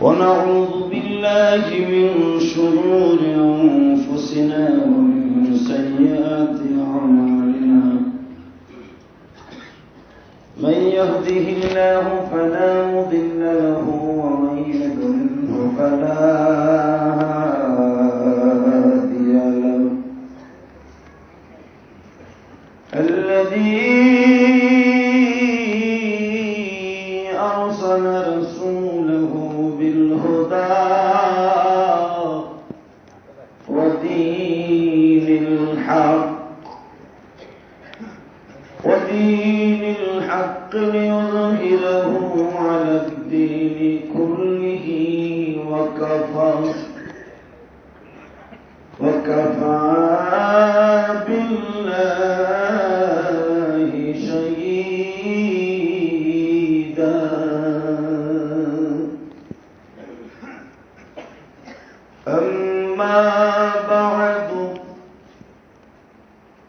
ونعوذ بالله من شرور أنفسنا ومن سيئات أعمالنا من يهده الله فلا مضل له ومن يضلل فلا هادي له الذي أرسل رسوله بالهدى ودين الحق ليظهره على الدين كله وكفى بالله شهيدا. أما بعد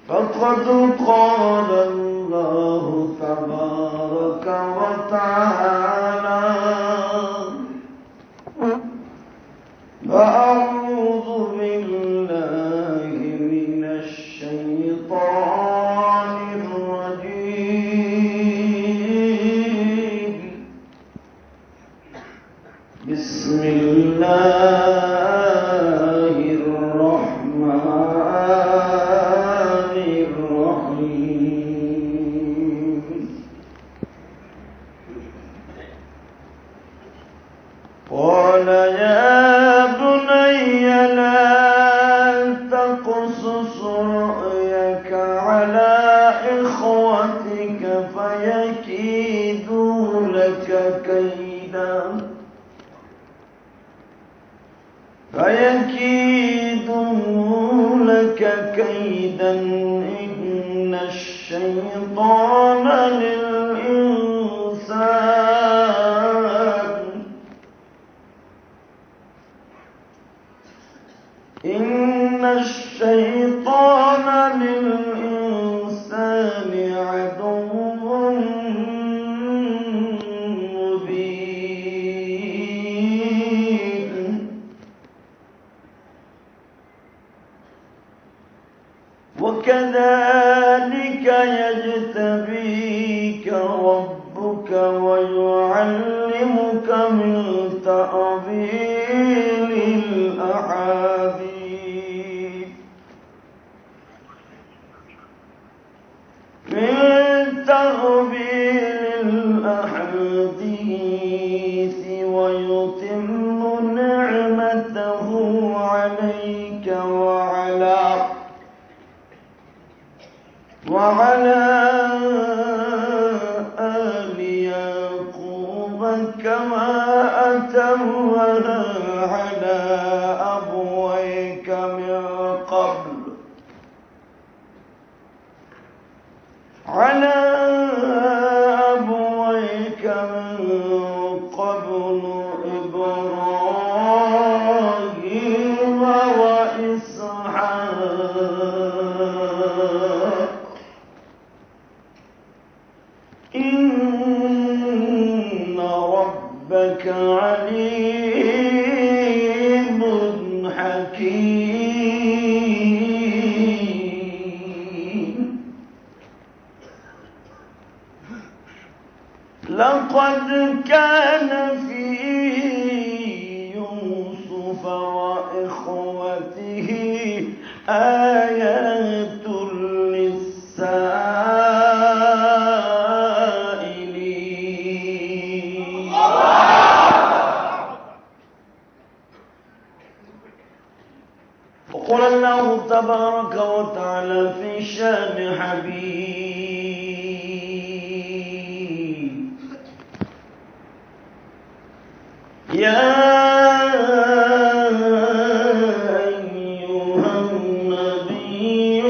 فقد قال الله تبارك وتعالى: فأعوذ بالله من الشيطان الرجيم. بسم الله الرحمن الرحيم. قال يا بني لا تقصص رؤيك على إخوتك فيكيدوا لك كيدا إن الشيطان للإنسان عدو مبين. وكذلك يجتبيك ربك ويعلمك من تأويل الأحاديث ويتم نعمته عليك وعلى آل يعقوب كما أتمها على أبويك من قبل إبراهيم وإسحاق إن ربك عليم حكيم. لقد كان في يوسف وإخوته آيات للسائلين. وقال الله تبارك وتعالى في شان حبيب: يا أيها النبي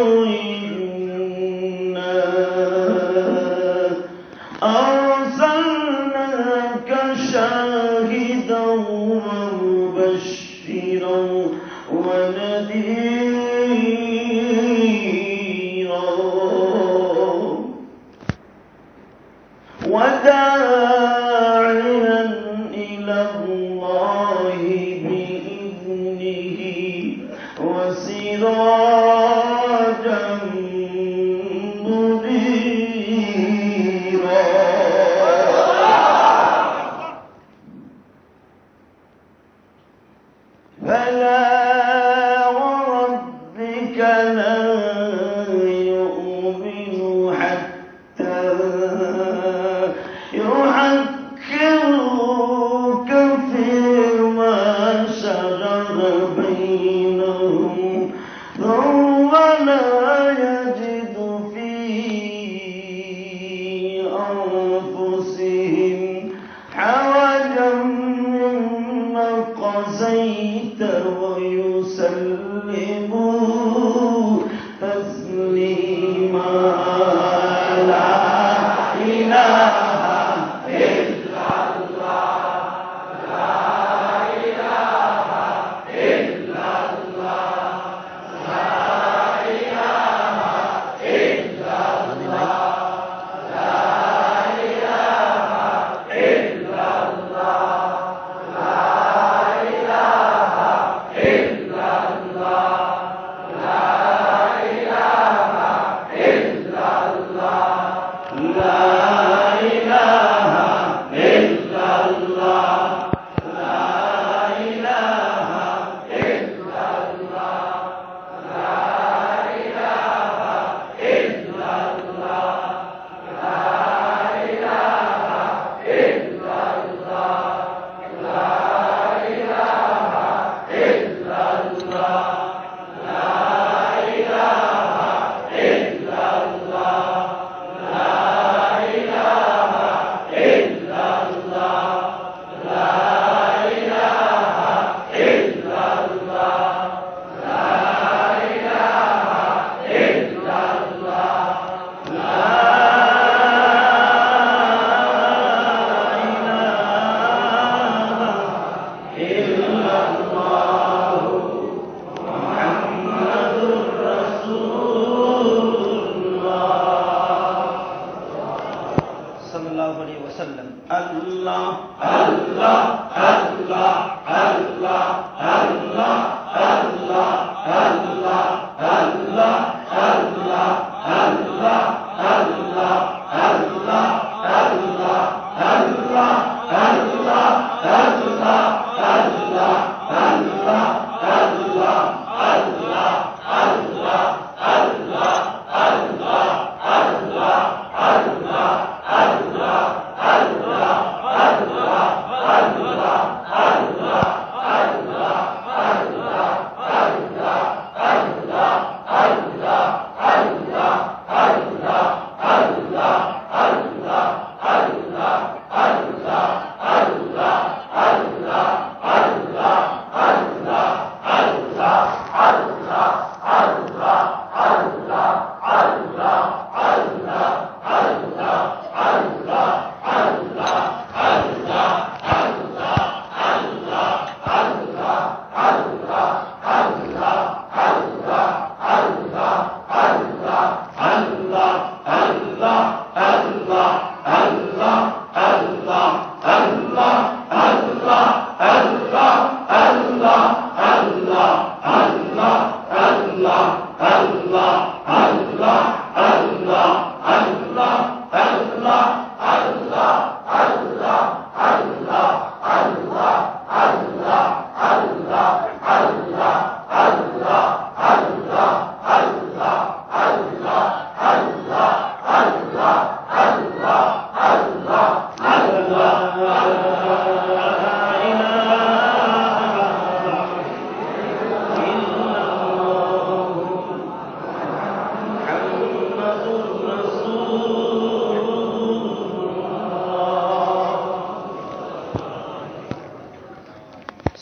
إنا أرسلناك شاهدا ومبشرا ونذيرا وداعيا إلى الله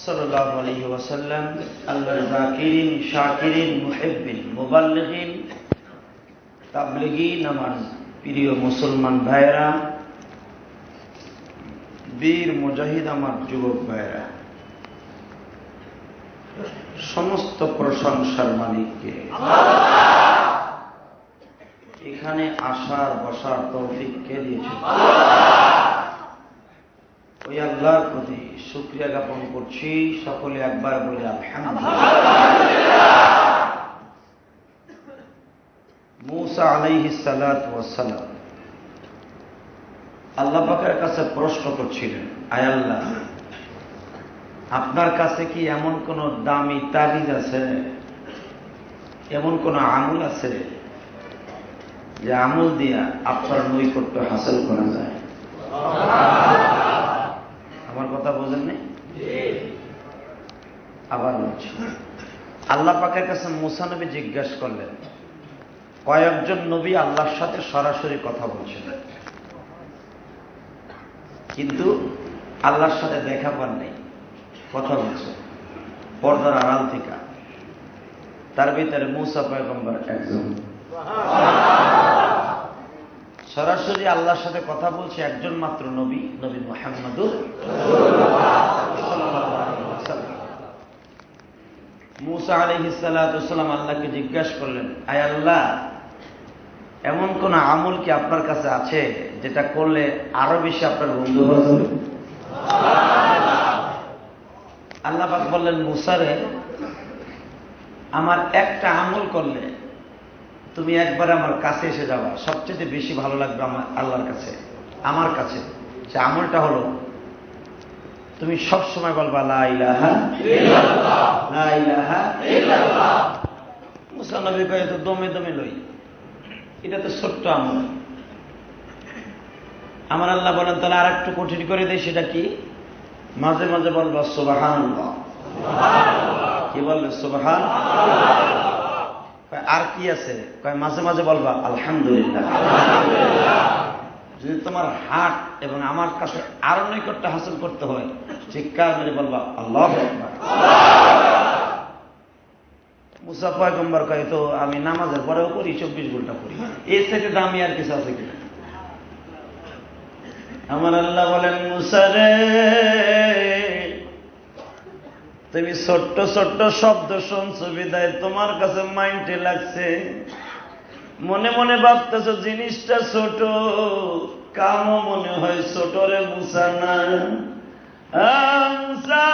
সাল্লাল্লাহু আলাইহি ওয়াসাল্লাম আল্লাহর যাকিরিন শাকিরিন মুহিব্বিন মুবাল্লিগিন তাবলীগীন আমার প্রিয় মুসলমান ভাইরা, বীর মুজাহিদ আমার যুবক ভাইরা, সমস্ত প্রশংসার মালিককে এখানে আসার বসার তৌফিক কে দিয়েছেন? ওই আল্লাহর প্রতি শুকরিয়া জ্ঞাপন করছি। সকলে একবার বলে আলহামদুলিল্লাহ। মূসা আলাইহিস সালাতু ওয়াস সালাম আল্লাহ পাকের কাছে প্রশ্ন করছিলেন, আয় আল্লাহ, আপনার কাছে কি এমন কোন দামি তাবিজ আছে, এমন কোন আমল আছে যে আমল দিয়া আপনার নৈকট্য হাসিল করা যায়? আমার কথা বোঝেন নাই? আবার বলছি, আল্লাহ পাকের কাছে মূসা নবী জিজ্ঞাসা করলেন, কয়েকজন নবী আল্লাহর সাথে সরাসরি কথা বলছেন, কিন্তু আল্লাহর সাথে দেখা পান নেই, কথা বলছে পর্দার আড়াল থেকে। তার ভিতরে মূসা পয়গম্বর একজন। সরাসরি আল্লাহর সাথে কথা বলছে একজন মাত্র নবী, নবী মুহাম্মদুর রাসূলুল্লাহ। মূসা আলাইহিস সালাতু ওয়াস সালাম আল্লাহকে জিজ্ঞাসা করলেন, আয় আল্লাহ, এমন কোন আমল কি আপনার কাছে আছে যেটা করলে আরো বেশি আপনার বন্ধু হওয়া যাবে? আল্লাহ পাক বললেন, মূসা রে, আমার একটা আমল করলে তুমি একবার আমার কাছে এসে যাবা, সবচেয়ে বেশি ভালো লাগবে আমার আল্লাহর কাছে, আমার কাছে। সে আমলটা হলো, তুমি সব সময় বলবা লা ইলাহা ইল্লাল্লাহ, লা ইলাহা ইল্লাল্লাহ। মূসা নবী কয়, তো দমে দমে লই, এটা তো ছোট্ট আমল। আমার আল্লাহ বলেন, তাহলে আর একটু কঠিন করে দেয়, সেটা কি? মাঝে মাঝে বলবা সুবহানাল্লাহ। কি বলবে? সুবহানাল্লাহ। আর কি আছে? কয় মাঝে মাঝে বলবা আলহামদুলিল্লাহ। যদি তোমার হাত এবং আমার কাছে আরো নৈকট্য হাসিল করতে হয়, চিৎকার মেরে বলবা আল্লাহু আকবার। মূসা পয়গম্বর কয়, তো আমি নামাজের পরেও করি, 24 ঘন্টা করি, এর থেকে দামি আর কিছু আছে কিনা? আমার আল্লাহ বলেন, মূসা রে, তুমি ছোট্ট ছোট্ট শব্দ শুনছো বিদায় তোমার কাছে মাইন্ডে লাগছে, মনে মনে ভাবতেছো জিনিসটা ছোট, কামও মনে হয় ছোটরে মুসা না। মুসা,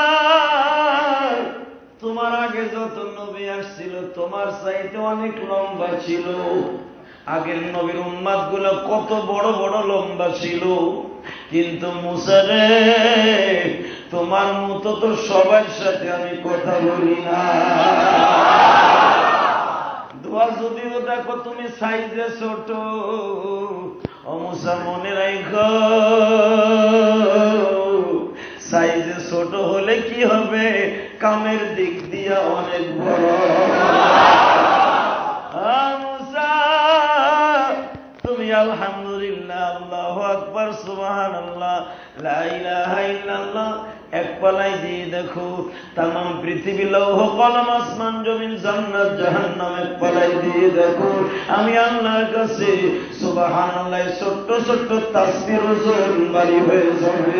তোমার আগে যত নবী আসছিল তোমার চাইতে অনেক লম্বা ছিল। আগের নবীর উম্মাত গুলো কত বড় বড় লম্বা ছিল, কিন্তু মুসা রে, তোমার মতো তো সবার সাথে আমি কথা বলি না। দোয়া যদিও দেখো তুমি সাইজে ছোট, ও মুসা মনে রাখো, সাইজে ছোট হলে কি হবে, কামের দিক দিয়ে অনেক বড়। মুসা, তুমি আলহামদুলিল্লাহ, আল্লাহু আকবার, সুবহানাল্লাহ, লা ইলাহা ইল্লাল্লাহ এক পালাই দিয়ে দেখো, তামাম পৃথিবী লৌহ কলম আসমান জমিন জান্নাত জাহান্নাম এক পালাই দিয়ে দেখো, আমি আল্লাহর কাছে সুবহানাল্লাহ ছোট্ট ছোট্ট তাসবিহ ওজন বাড়ি হয়ে যাবে।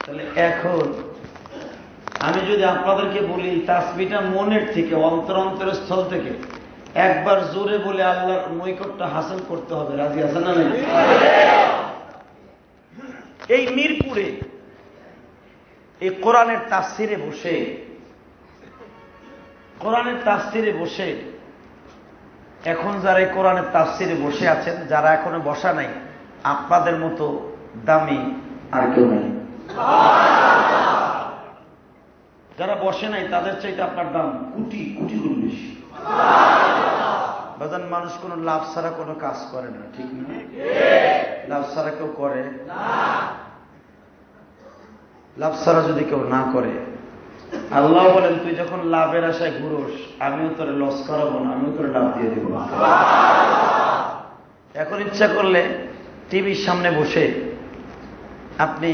তাহলে এখন আমি যদি আপনাদেরকে বলি তাসবিহটা মনের থেকে, অন্তরের স্থল থেকে একবার জোরে বলে আল্লাহর নৈকট্য হাসিল করতে হবে, রাজি আছেন না? এই মিরপুরে এই কোরআনের তাফসিরে বসে এখন যারা এই কোরআনের তাফসিরে বসে আছেন, যারা এখনো বসা নাই, আপনাদের মতো দামি আর কেউ নাই। যারা বসে নাই তাদের চাইতে আপনার দাম কোটি কোটি গুণ বেশি। বাজান, মানুষ কোনো লাভ ছাড়া কোনো কাজ করে না, ঠিক না? লাভ ছাড়া কেউ করে? লাভ ছাড়া যদি কেউ না করে, আল্লাহ বলেন তুই যখন লাভের আশায় ঘুরোস, আমিও তোরে লস করাবো না, আমিও তোরে লাভ দিয়ে দেব। এখন ইচ্ছা করলে টিভির সামনে বসে আপনি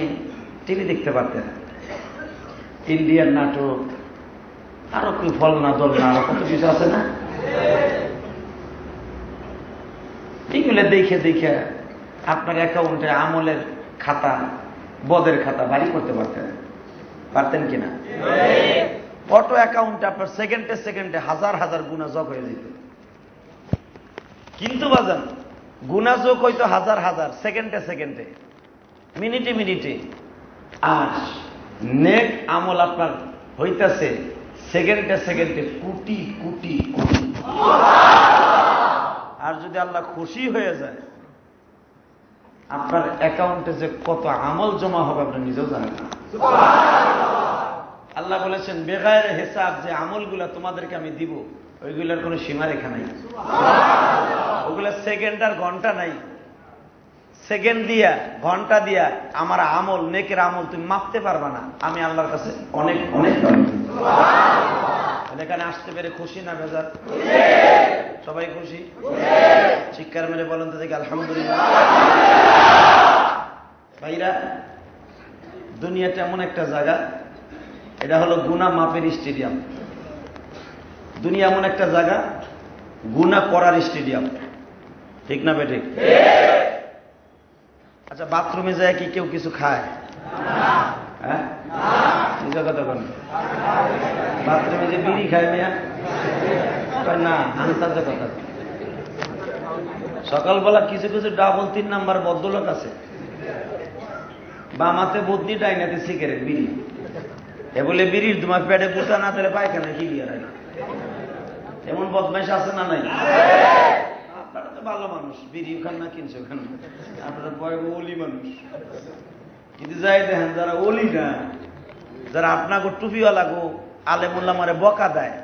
টিভি দেখতে পারতেন, ইন্ডিয়ান নাটক, আরো কি ফলনা দলনা, আরো কত কিছু আছে না, এগুলো দেখে দেখে আপনার অ্যাকাউন্টে আমলের খাতা, বদের খাতা বাড়ি করতে পারতেন কিনা? অটো অ্যাকাউন্টে আপনার সেকেন্ডে সেকেন্ডে হাজার হাজার গুণা যোগ হয়ে যেত। কিন্তু বাজান, গুণা যোগ হইতো হাজার হাজার, সেকেন্ডে সেকেন্ডে, মিনিটে মিনিটে, আর নেক আমল আপনার হইতেছে সেকেন্ডে সেকেন্ডে কোটি কোটি কোটি। আর যদি আল্লাহ খুশি হয়ে যায়, আপনার অ্যাকাউন্টে যে কত আমল জমা হবে আপনি নিজেও জানেন না। আল্লাহ বলেছেন বেগায়ের হিসাব যে আমলগুলা তোমাদেরকে আমি দিব, ওইগুলার কোনো সীমারেখা নাই, ওগুলা সেকেন্ড আর ঘন্টা নাই। সেকেন্ড দিয়া ঘন্টা দিয়া আমার আমল, নেকের আমল তুমি মাপতে পারবা না, আমি আল্লাহর কাছে অনেক অনেক। এখানে আসতে পেরে খুশি না বেজার? সবাই খুশি? চিৎকার মেরে বলেন তো দেখি আলহামদুলিল্লাহ। ভাইরা, দুনিয়াটা এমন একটা জায়গা, এটা হলো গুনাহ মাপের স্টেডিয়াম। দুনিয়া এমন একটা জায়গা, গুনাহ করার স্টেডিয়াম, ঠিক না বে? ঠিক। আচ্ছা, বাথরুমে যায় কি কেউ কিছু খায়? হ্যাঁ, কথা বলেন। বাথরুমে যে বিড়ি খায় মেয়া না, আনসার কথা। সকালবেলা কিছু কিছু ডাবল 3 নাম্বার ভদ্রলোক আছে, বামাতে বদনি, ডাইনাতে সিগারেট, বিড়ি। এ বলে বিড়ির তোমার পেটে পুষা না, তাহলে পায়খানা ক্লিয়ার হয় না। এমন বদমাইশ আছে না নাই? আপনারা তো ভালো মানুষ, বিড়ি খান না, কিনছে ওখানে, আপনারা পরে ওলি মানুষ। কিন্তু যাই দেখেন যারা ওলি না, যারা আপনাকে টুপিওয়ালা গো আলেমুল্লাহ মারে বকা দেয়,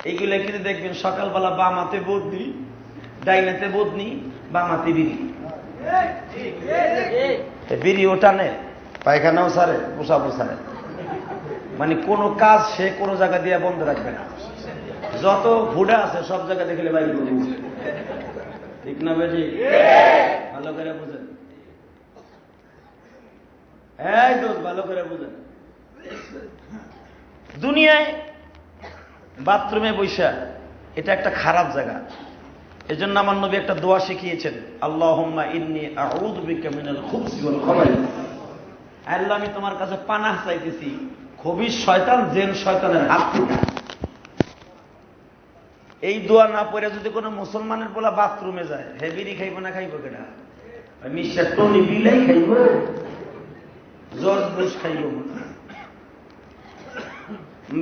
এইগুলো কিন্তু দেখবেন সকালবেলা বামাতে বদনি, ডাইনাতে বদনি, বামাতে বিড়ি। বিড়ি ওটানে, পায়খানাও সারে, পোষাবো সারে, মানে কোনো কাজ সে কোনো জায়গা দিয়ে বন্ধ রাখবে না। যত হুডা আছে সব জায়গা দেখলে বাইরে বলে, ঠিক না বেটি? ভালো করে বুঝেন, এই দোষ, ভালো করে বুঝেন। দুনিয়ায় বাথরুমে বৈশা এটা একটা খারাপ জায়গা। এজন্য আমার নবী একটা দোয়া শিখিয়েছেন, আল্লাহুম্মা ইন্নী আউযু বিকা মিনাল খুবসি ওয়াল খাবাইস। আল্লাহ, আমি তোমার কাছে পানাহ চাইতেছি খবিস শয়তান, জিন শয়তানের হাত থেকে। এই দোয়া না পড়ে যদি কোনো মুসলমানের পোলা বাথরুমে যায়, হে বিড়ি খাইব না খাইব কেনা? মিস্টার টনি বিলাই খাইব, জর্জ বুশ খাইব?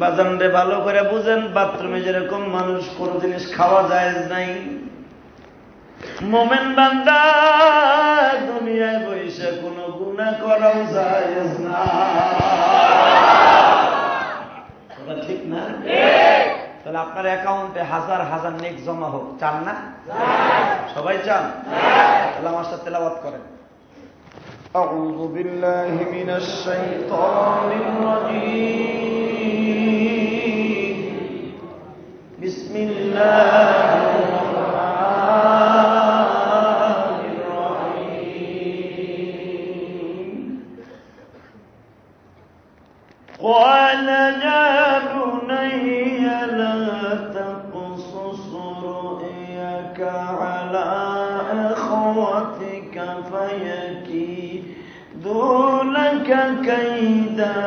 বাজান রে ভালো করে বুঝেন, বাথরুমে যেরকম মানুষ কোন জিনিস খাওয়া জায়েজ নাই, মোমেন বান্দা দুনিয়ায় বসে কোনো গুনাহ করাও জায়েজ না। কথা ঠিক না? তাহলে আপনার অ্যাকাউন্টে হাজার হাজার নেক জমা হোক, চান না? সবাই চান? তাহলে আমার সাথে তেলাওয়াত করেন। আউযু বিল্লাহি মিনাশ শাইতানির রাজীম। বিসমিল্লাহির রাহমানির রাহিম। قال يا بني لا تقصص رؤياك على أخوتك فيكيدوا لك كيدا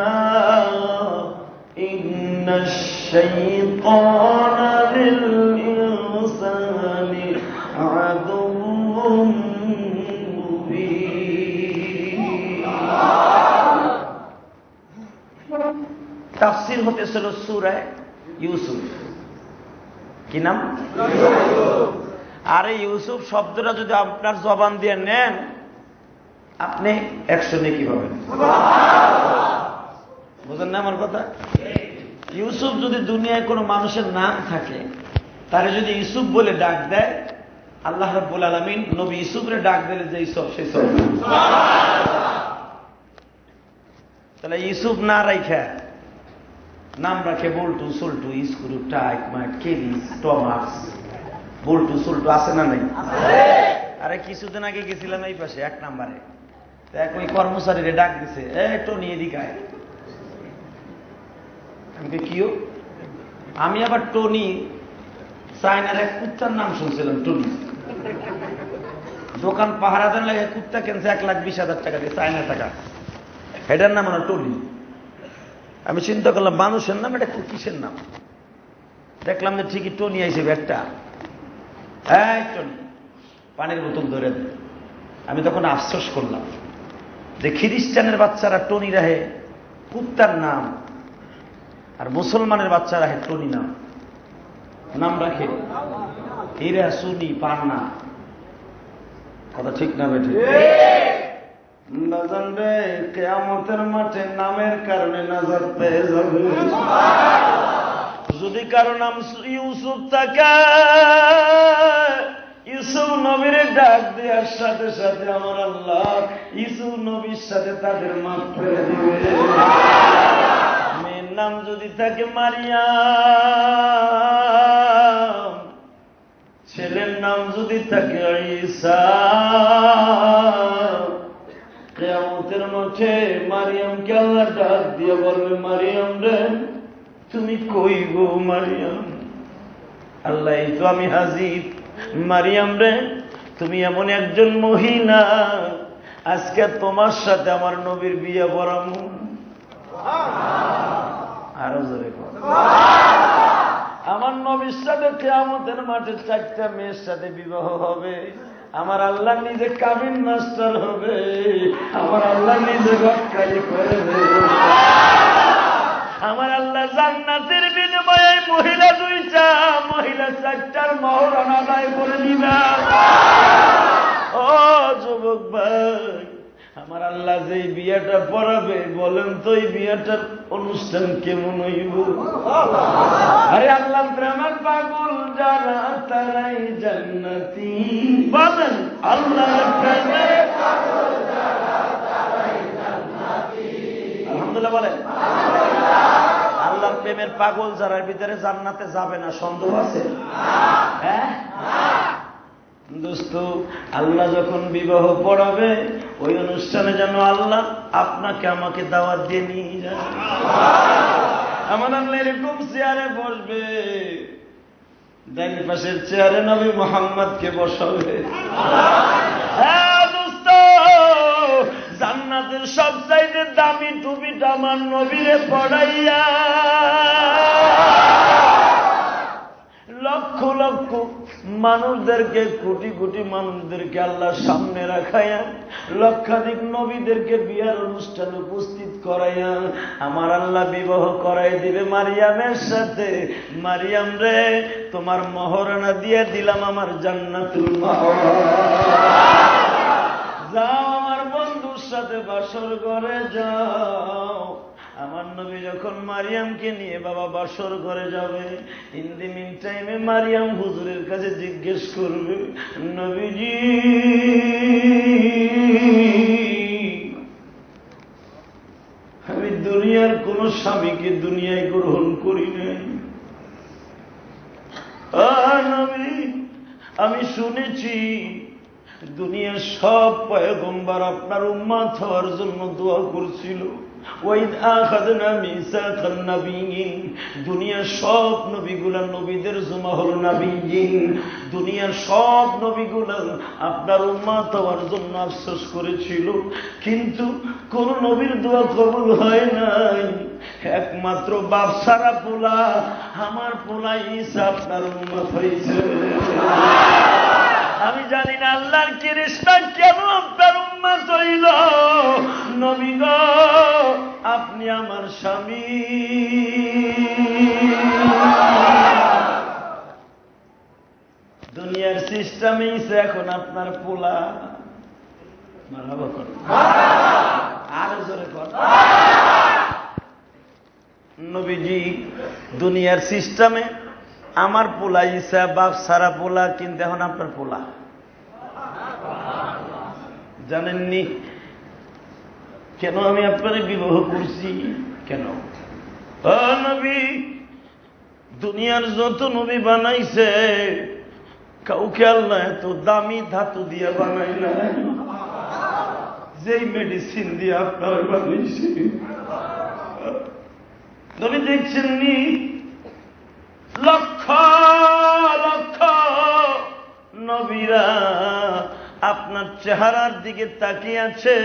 إن الشيطان للإنسان عدو مبين। তাফসীর হতেছিল সূরা ইউসুফ। কি নাম? আরে ইউসুফ শব্দটা যদি আপনার জবান দিয়ে নেন, আপনি 100 নেকি পাবেন। বুঝেন না আমার কথা? ইউসুফ যদি দুনিয়ায় কোনো মানুষের নাম থাকে, তারে যদি ইউসুফ বলে ডাক দেয়, আল্লাহ রাব্বুল আলামিন নবী ইউসুফরে ডাক দিলে যে ইউসুফ, সেই সব। তাহলে ইউসুফ না রাইখা নাম রাখে বল্টু, সল্টু, স্ক্রু, টাইট, মাইট, কেরিস, টমাস, বল্টু, সল্টু আছে না নাই? আরে কিছুদিন আগে গেছিলাম এই পাশে 1 নম্বরে, এক ওই কর্মচারীরে ডাক দিছে, টনি এদিকে আয়। আমি কিও? আমি আবার টনি, চায়নার এক কুত্তার নাম শুনছিলাম টনি। দোকান পাহারা দেন লাগে কুত্তা কিনছে 1,20,000 টাকা দিয়ে, চায়না টাকা। এটার নাম হলো টনি। আমি চিন্তা করলাম মানুষের নাম, এটা কিসের নাম? দেখলাম যে ঠিকই টনি আইছে একটা। এই টনি, পানির বোতল ধরে দে। আমি তখন আফসোস করলাম যে খ্রিস্টানের বাচ্চারা টনি রাহে কুত্তার নাম, আর মুসলমানের বাচ্চারা রাহে টনি নাম রাখে হিরা, সুনি, পান্না। কথা ঠিক না বেঠে? বাজান রে, কিয়ামতের মাঠে নামের কারণে নাজাত পেয়ে যাবে। যদি কারো নাম ইউসুফ থাকে, ইউসুফ নবীর ডাক দেওয়ার সাথে সাথে আমার আল্লাহ ইউসুফ নবীর সাথে তাদের মাফ করে দিবে। মেয়ের নাম যদি থাকে মারিয়াম, ছেলের নাম যদি থাকে ঈসা, কিয়ামতের মাঠে মারিয়ামকে আল্লাহ ডাক দিয়ে বলবে, মারিয়াম রে তুমি কই গো মারিয়াম? আল্লাহ এই তো আমি হাজির। মারিয়াম রে তুমি এমন একজন মহিলা, আজকে তোমার সাথে আমার নবীর বিয়ে পড়াবো। আরো জোরে আমার নবীর সাথে কিয়ামতের মাঠে 4টা মেয়ের সাথে বিবাহ হবে। আমার আল্লাহ নিজে কাবিন মাস্টার হবে, আমার আল্লাহ নিজে গটকারি করবে। আমার আল্লাহ জান্নাতের বিনিময়ে মহিলা 2টা, মহিলা 4টার মহরণ আদায় করে দিবা। ও যুবক ভাই, আমার আল্লাহ যে বিয়েটা পড়াবে, বলেন তো এই বিয়েটার অনুষ্ঠান কেমন হইব? আরে আল্লাহ প্রেমের পাগল যারা তারাই জান্নাতি। বলেন আল্লাহ প্রেমের পাগল যারা তারাই জান্নাতি। আলহামদুলিল্লাহ বলেন। আল্লাহর প্রেমের পাগল যারা ভিতরে জান্নাতে যাবে না, সন্দেহ আছে? হ্যাঁ দোস্ত, আল্লাহ যখন বিবাহ পড়াবে, ওই অনুষ্ঠানে যেন আল্লাহ আপনাকে আমাকে দাওয়াত দিয়ে নিয়ে যায়। আমার আল্লাহ এরকম চেয়ারে বসবে, ডান পাশের চেয়ারে নবী মুহাম্মদকে বসাবে। হ্যাঁ দোস্ত, জান্নাতের সবচাইতে দামি টুপিটা আমার নবীরে পড়াইয়া লক্ষ লক্ষ লক্ষ মানুষদেরকে, কোটি কোটি মানুষদেরকে আল্লাহ সামনে রাখাইয়া, লক্ষাধিক নবীদেরকে বিয়ার অনুষ্ঠানে উপস্থিত করাইয়া আমার আল্লাহ বিবাহ করাই দিবে মারিয়ামের সাথে। মারিয়াম রে, তোমার মহরানা দিয়ে দিলাম আমার জান্নাতুল মাওয়া। যাও আমার বন্ধুর সাথে বাসর ঘরে যাও। আমার নবী যখন মারিয়ামকে নিয়ে বাবা বাসর ঘরে যাবে, ইন দি মিন টাইমে মারিয়াম হুজুরের কাছে জিজ্ঞেস করবে, নবীজি আমি দুনিয়ার কোন স্বামীকে দুনিয়ায় গ্রহণ করি নাই। নবী, আমি শুনেছি দুনিয়ার সব পয়গম্বর আপনার উম্মত হওয়ার জন্য দোয়া করছিল। ওয়াইদ আখাযনা মিসাকান নাবিয়্যিন, দুনিয়ার সব নবীগুলা, নবীদের জমা হলো নাবিয়্যিন, দুনিয়ার সব নবীগুলা আপনার উম্মত হওয়ার জন্য আফসোস করেছিল, কিন্তু কোন নবীর দোয়া কবুল হয় নাই। একমাত্র বাপ সারা পোলা, আমার পোলা ঈসা আপনার উম্মত হয়েছে। আমি জানি না আল্লাহর ফেরেশতা কেন আপনার উম্মত হইল। নবী গো, আপনি আমার স্বামী, দুনিয়ার সিস্টেমে এখন আপনার পোলা। মারহাবা কর, আরো জোরে কর। নবীজি, দুনিয়ার সিস্টেমে আমার পোলা ঈসা বাপ সারা পোলা, কিন্তু এখন আপনার পোলা। জানেননি কেন আমি আপনার বিবাহ করছি? কেন? ও নবী, দুনিয়ার যত নবী বানাইছে কাউকে আল্লাহ এত দামি ধাতু দিয়ে বানাই নাই যেই মেডিসিন দিয়ে আপনার বানাইছে। নবী দেখছেন নি, লক্ষ লক্ষ নবীরা আপনার চেহারার দিকে তাকিয়ে আছে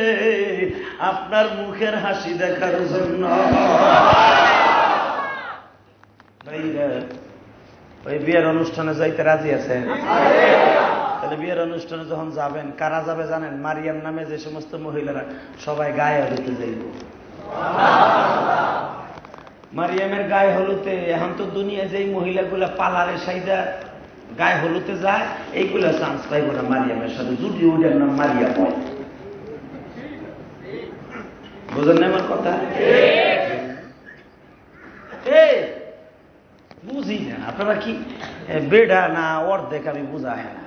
আপনার মুখের হাসি দেখার জন্য। ওই বিয়ের অনুষ্ঠানে যাইতে রাজি আছেন? তাহলে বিয়ের অনুষ্ঠানে যখন যাবেন, কারা যাবে জানেন? মারিয়াম নামে যে সমস্ত মহিলারা সবাই গায়ে হলুতে যাইব। মারিয়ামের গায়ে হলুতে, এখন তো দুনিয়া যেই মহিলাগুলা পালারে সাইদা গায়ে হলুতে যায়, এইগুলা চান্স পাইব না মারিয়ামের সাথে, যদি ওইটার নাম মারিয়াম হয়। বুঝেন না আমার কথা? বুঝি না আপনারা কি বেডা না অর্ধেক আমি বুঝাই না।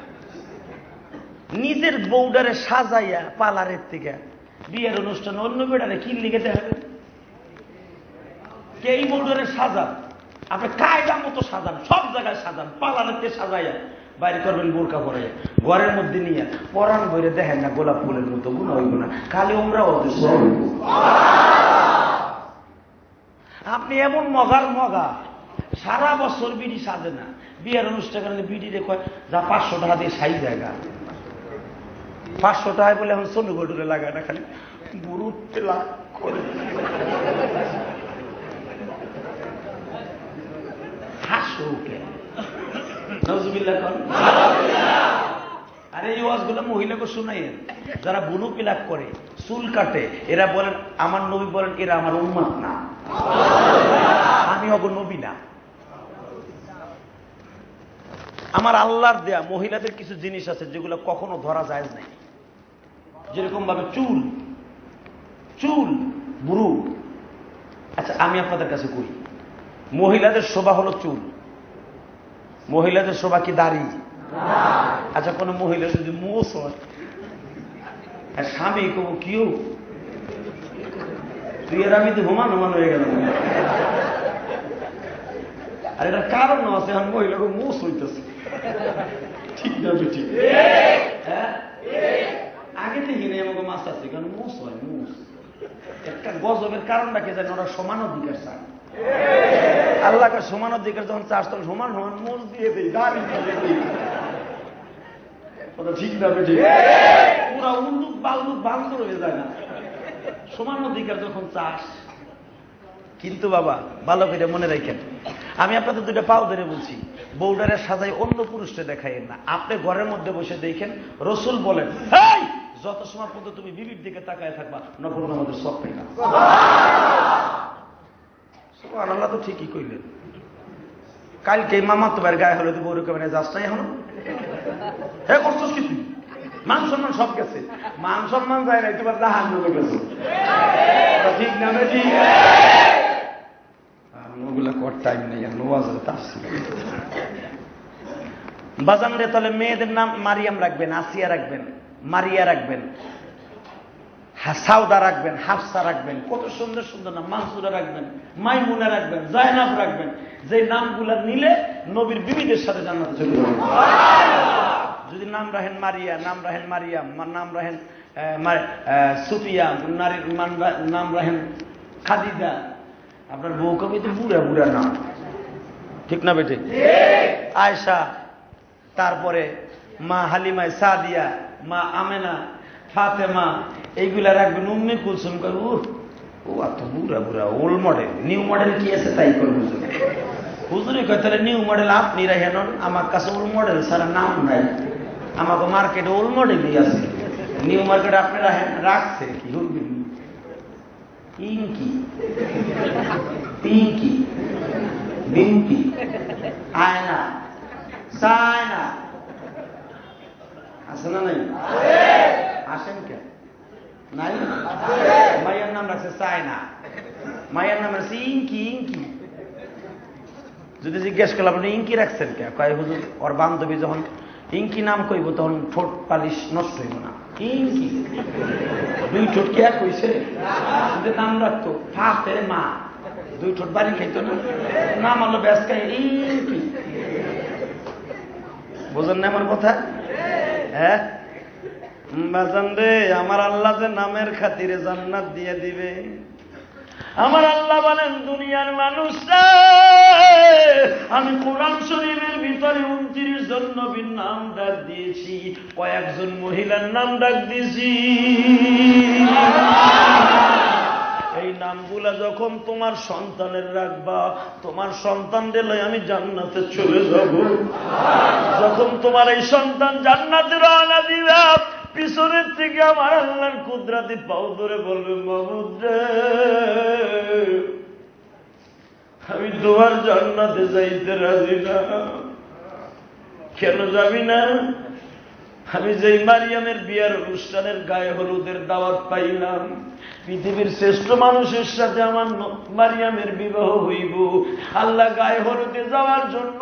নিজের বউডারে সাজাইয়া পালারের থেকে বিয়ের অনুষ্ঠানে অন্য বেডারে কি লিখে দেখাবেন? কে এই বউডারে সাজান, আপনি কায়দা মতো সাজান, সব জায়গায় সাজান, পালারেতে সাজাইয়া বাইরে করবেন বোরকা পরে, ঘরের মধ্যে নিয়ে পরাণ বইরে দেখেন না গোলাপ ফুলের মতো গুণা হইব না, খালি ওমরা অদৃশ্য। আপনি এমন মগার মগা, সারা বছর বিড়ি সাজে না, বিয়ের অনুষ্ঠানে বিড়ি রেখে যা 500 টাকা দিয়ে সাই জায়গা, 500 টাকায় বলে এখন সোনু গটুরে লাগায় না, খালি বুড়ুতে লাগ করে হাসো কে। নজুবিল্লাহ কর। আরে এই ওয়াজগুলো মহিলাকে শুনাইয়েন, যারা বুনু পিলাক করে, চুল কাটে, এরা বলেন, আমার নবী বলেন এরা আমার উম্মত না, আমি হব নবী না। আমার আল্লাহর দেয়া মহিলাদের কিছু জিনিস আছে যেগুলো কখনো ধরা যায় নাই, যেরকম ভাবে চুল, চুল বুড়ু। আচ্ছা আমি আপনাদের কাছে কই, মহিলাদের শোভা হলো চুল, মহিলাদের শোভা কি দাড়ি? আচ্ছা কোন মহিলা যদি মোষ হয়, আর স্বামী কব কিও তুই এর, আমি তো হুমান হুমান হয়ে গেল। আর এটা কারণ আছে, এখন মহিলাকে মোষ হইতেছে, ঠিক না? ঠিক হ্যাঁ, আগে থেকে নেই আমাকে মাছ আছে, কারণ মোষ হয়, মোষ একটা গজবের কারণটা কে জানে, ওরা সমান অধিকার চায়। আল্লাহকে সমান অধিকার যখন চাষ, তখন সমান সমান মোষ দিয়ে দেয়, গাড়ি দিয়ে দেয়, ঠিক না? ঠিক, পুরা উন্মুক বালুক বান্ধব হয়ে যায় না। সমান অধিকার যখন চাষ, কিন্তু বাবা ভালো করে মনে রাখেন, আমি আপনাদের দুইটা পাও ধরে বলছি, বউডারে সাজাই অন্য পুরুষকে দেখাইয়েন না। আপনি ঘরের মধ্যে বসে দেখেন, রসুল বলেন যত সময় পর্যন্ত তুমি বিবির দিকে তাকায় থাকবা নফল নামাজের সব পাই না। আল্লাহ তো ঠিকই কইলেন। কালকে মামা তোমার গায়ে হলে বউর কেমন যাস নাই এখনো? হ্যাঁ করছস কি তুই? মান সম্মান সব গেছে, মান সম্মান যায় নাই, তোমার জাহান নামে গেছে। ঠিক না ঠিক? ওগুলা কর টাইম নেই, বাজান রে। তাহলে মেয়েদের নাম মারিয়াম রাখবেন, আসিয়া রাখবেন, মারিয়া রাখবেন, সাউদা রাখবেন, হাফসা রাখবেন, কত সুন্দর সুন্দর নাম। মানসুরা রাখবেন, মাইমুনা রাখবেন, জায়নাব রাখবেন। যে নামগুলা নিলে নবীর বিবিদের সাথে জান্নাতে চলে যাবেন। যদি নাম রাখেন মারিয়া, নাম রাখেন মারিয়াম, নাম রাখেন সুফিয়া, নাম রাখেন খাদিজা, আপনার বউ কবি তো বুড়া বুড়া নাম, ঠিক না বেটে? আয়েশা, তারপরে মা হালিমা সাদিয়া, মা আমেনা, ফাতেমা, এইগুলা রাখবেন। উম্মে কুলসুম কর, ও এত বুড়া বুড়া, ওল্ড মডেল। নিউ মডেল কি আছে তাই করবো। হুজুরে কয় তাহলে নিউ মডেল আপনি রাখেন, আমার কাছে ওল্ড মডেল সারা নাম নাই, আমাকে মার্কেটে ওল্ড মডেলই আছে। নিউ মার্কেট আপনি রাখেন, রাখছে কি হুলবেন? ইঙ্কি, পিঙ্কি, বিম্পি, আয়না, সায়না আছে না নাই? আসেন কে নাই? মাইয়ার নাম রাখছে সায়না, মাইয়ার নাম রাখছে ইঙ্কি। ইঙ্কি যদি জিজ্ঞেস করলাম আপনি ইঙ্কি রাখছেন কে? কয় হুজুর ওর বান্ধবী যখন ইঙ্কি নাম কইব তখন ঠোঁট পালিশ নষ্ট হইব না। ইঙ্কি দুই ঠোঁট কে কইছে নাম রাখতো ফাতে মা, দুই ঠোঁট বাড়ি খাইতো না, নাম হলো ব্যাসকাই ইঙ্কি। বোঝেন না আমার কথা? হ্যাঁ বাজান রে, আমার আল্লাহ যে নামের খাতিরে জান্নাত দিয়ে দিবে। আমার আল্লাহ বলেন দুনিয়ার মানুষরা, আমি কোরআন শরীফের ভিতরে 29 জন নবীর নাম ডাক দিয়েছি, কয়েকজন মহিলার নাম ডাক দিয়েছি। এই নামগুলা যখন তোমার সন্তানের রাখবা, তোমার সন্তানদের লই আমি জান্নাতে চলে যাব। যখন তোমার এই সন্তান জান্নাতে রওনা দিবা, পিছনের থেকে আমার আল্লাহর কুদরতি পাও ধরে বলবে, মাহমুদ রে আমি তোমার জান্নাতে যাইতে রাজি না। কেন যাবি না? আমি যেই মারিয়ামের বিয়ার অনুষ্ঠানের গায়ে হলুদের দাওয়াত পাইলাম, পৃথিবীর শ্রেষ্ঠ মানুষের সাথে আমার মারিয়ামের বিবাহ হইব, আল্লাহ গায়ে হলুদে যাওয়ার জন্য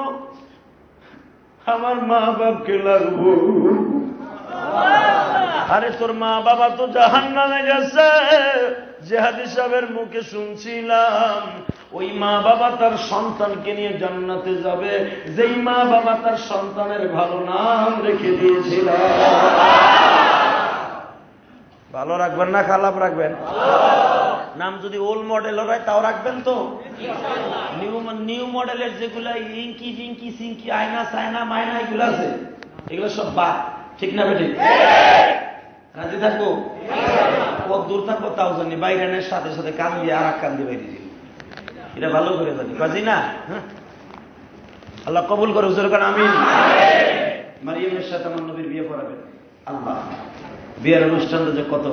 আমার মা বাপকে লাগবো। আরে তোর মা বাবা তো জাহান্নামে গেছে, জিহাদি সাহেবের মুখে শুনছিলাম ওই মা বাবা তার সন্তানকে নিয়ে জান্নাতে যাবে, যেই মা বাবা তার সন্তানের ভালো নাম রেখে দিয়েছিল। ভালো রাখবেন না খারাপ রাখবেন? নাম যদি ওল্ড মডেল হয় তাও রাখবেন তো? নিউ মডেলের যেগুলা ইঙ্কি জিঙ্কি সিঙ্কি আয়না সায়না মায়না এগুলো আছে, এগুলো সব বাদ, ঠিক না বেঠিক? রাজি থাকবো? কত দূর থাকবো তাও জানি, বাইরানের সাথে সাথে কান দিয়ে আর এক কান দিয়ে বাইরে দিল, এটা ভালো করে জানি, কাজী না? আল্লাহ কবুল করে হুজুর কারণ আমিন। মারিয়ামের সাথে আমার নবীর বিয়ে করাবেন আল্লাহ। বিয়ের অনুষ্ঠানটা যে কত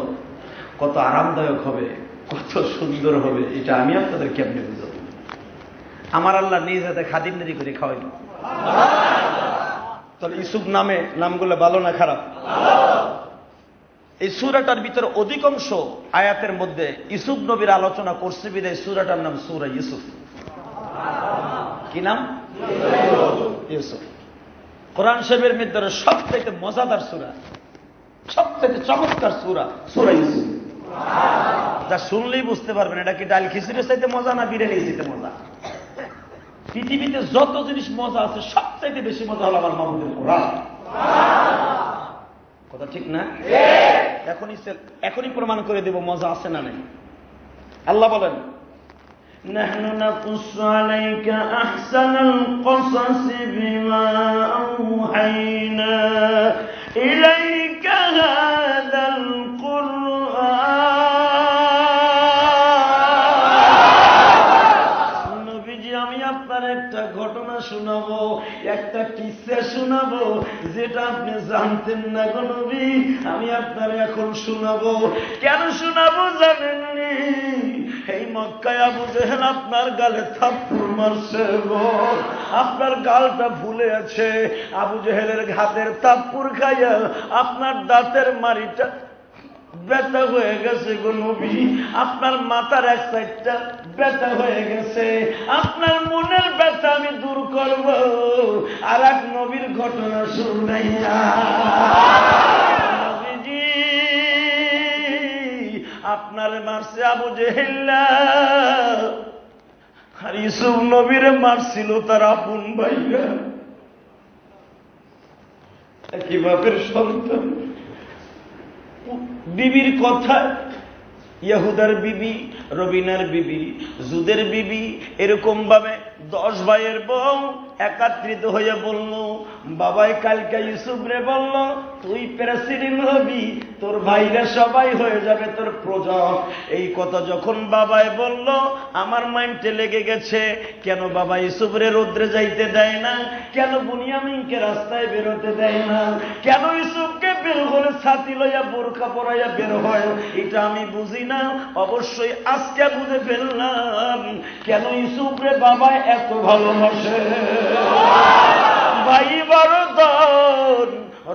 কত আরামদায়ক হবে, কত সুন্দর হবে, এটা আমি আপনাদের কেমনে বুঝাবো? আমার আল্লাহ নিজ হাতে খাদিমদারি করে খাওয়াইল। তাহলে ইউসুফ নামগুলো ভালো না খারাপ? এই সূরাটার ভিতরে অধিকাংশ আয়াতের মধ্যে ইউসুফ নবীর আলোচনা করছে বিধায় সূরাটার নাম সূরা ইউসুফ। কি নাম? ইউসুফ। কোরআন শরীফের ভিতরে সবথেকে মজাদার সূরা, সবথেকে চমৎকার সূরা সূরা ইউসুফ। যা শুনলেই বুঝতে পারবেন এটা কি ডাল খিচুড়ির চাইতে মজা না বিরিয়ানির চাইতে মজা। পৃথিবীতে যত জিনিস মজা আছে সবচাইতে বেশি মজা হলো আমার মাহমুদের কোরআন। কথা ঠিক না? এখনই প্রমাণ করে দেব মজা আছে না নাই। আল্লাহ বলেন, নাহনু নাকুসু আলাইকা আহসানাল কসাসি বিমা আওহাইনা ইলাইকা হাদাল কুরআন কিসসা শোনাবো যেটা আপনি জানতেন না গো নবী। আমি আপনার এখন শোনাবো। কেন শোনাবো জানেন নি? এই মক্কায় আবু জেহেল আপনার গালে থাপ্পড় মারছে গো, আপনার গালটা ফুলে আছে। আবু জেহেলের হাতের থাপ্পড় খাইয়া আপনার দাঁতের মাড়িটা ব্যথা হয়ে গেছে গো নবী। আপনার মাথার এক সাইডটা ব্যথা হয়ে গেছে। আপনার মনের ব্যথা আমি দূর করব আর এক নবীর ঘটনা শুনাইয়া। নবীজি আপনার মারছে আবু জেহেল, আর ইউসুফ নবীরে মারছিল তার আপন ভাইরা। একই বাপের সন্তান। বিবির কথা, ইহুদার বিবি, রবিনার বিবি, জুদের বিবি, এরকম ভাবে 10 ভাইয়ের বউ একত্রিত হয়ে বলল, বাবাই কালকে ইউসুফ রে বলল তুই প্রেসিডেন্ট হবি, তোর ভাইরা সবাই হয়ে যাবে তোর প্রজা। এই কথা যখন বাবাই বলল আমার মাইন্ডে লেগে গেছে, কেন বাবা ইউসুফ রে রোদ্রে যাইতে দেয় না, কেন বুনিয়ামিনকে রাস্তায় বেরোতে দেয় না, কেন ইউসুফকে বের হলে ছাতি লইয়া বোরকা পরাইয়া বের হয়, এটা আমি বুঝি না। অবশ্যই আজকে বুঝে ফেললাম কেন ইউসুফ রে বাবা এত ভালোবাসে। ভাই বরদন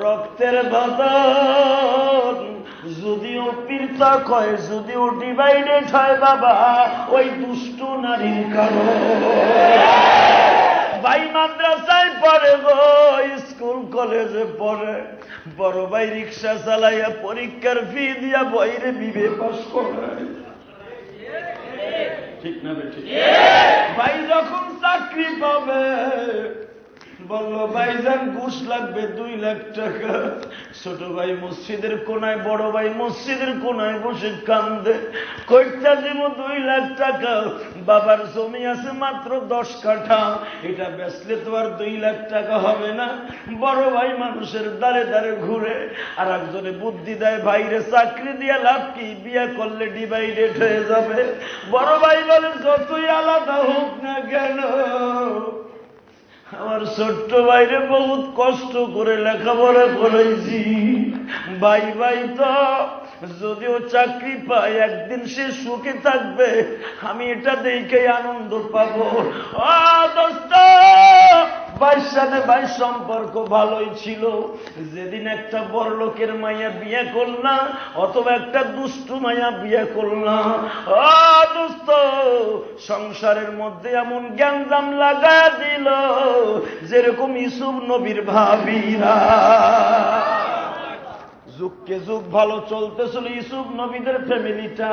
রক্তের বদন, যদিও পীড়িত হয়, যদিও ডিভাইডেড হয় বাবা ওই দুষ্ট নারীর কারণে। ভাই মাদ্রাসায় পড়ে গো, স্কুল কলেজে পড়ে, বড় ভাই রিক্সা চালাইয়া পরীক্ষার ফি দিয়া বইরে বিবে পাস করে। ঠিক না বেঠি? ভাই যখন চাকরি পাবে বলল ভাইজান ঘুষ লাগবে 2 লাখ টাকা। ছোট ভাই মসজিদের কোনায়, বড় ভাই মসজিদের কোনায় বসে কান্দে, কইটা দিব 2 লাখ টাকা। বাবার জমি আছে মাত্র 10 কাঠা, এটা বেচলে তো আর 2 লাখ টাকা হবে না। বড় ভাই মানুষের দ্বারে দ্বারে ঘুরে, আর একজনে বুদ্ধি দেয় ভাইরে চাকরি দিয়ে লাভ কি, বিয়ে করলে ডিভাইডেড হয়ে যাবে। বড় ভাই বলে যতই আলাদা হোক না কেন আমার ছোট্ট ভাইরে বহুত কষ্ট করে লেখাপড়া করাইছি, ভাই ভাই তো যদিও চাকরি পায় একদিন সে সুখে থাকবে, আমি এটা দেখে আনন্দ পাবো। ও দোস্ত, ভাইয়ের সাথে ভাই সম্পর্ক ভালোই ছিল। যেদিন একটা বড় লোকের মাইয়া বিয়ে করলাম অথবা একটা দুষ্ট মাইয়া বিয়ে করলাম, ও দোস্ত সংসারের মধ্যে এমন গ্যাঞ্জাম লাগা দিল যেরকম ইউসুফ নবীর ভাবিরা। যুগকে যুগ ভালো চলতেছিল ইউসুফ নবীদের ফ্যামিলিটা।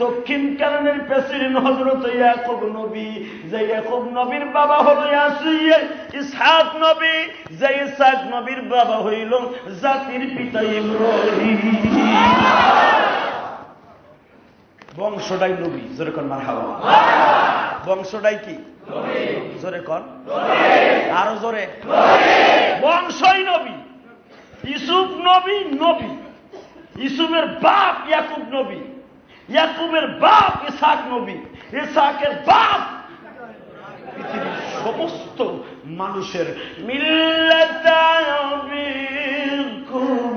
দক্ষিণ কানানের প্রেসিডেন্ট হযরত ইয়াকুব নবী, যে ইয়াকুব নবীর বাবা হলো ইসহাক নবী, যে ইসহাক নবীর বাবা হইল জাতির পিতা ইব্রাহিম। বংশটাই নবী, জোরে কোন মারহাবা। বংশটাই কি? জোরে কোন, আরো জোরে। বংশই নবী। ইউসুফ নবী নবী, ইউসুফের বাপ ইয়াকুব নবী, ইয়াকুবের বাপ ইসহাক নবী, ইসহাকের বাপ পৃথিবীর সমস্ত মানুষের মিল্লাতা আবিকুম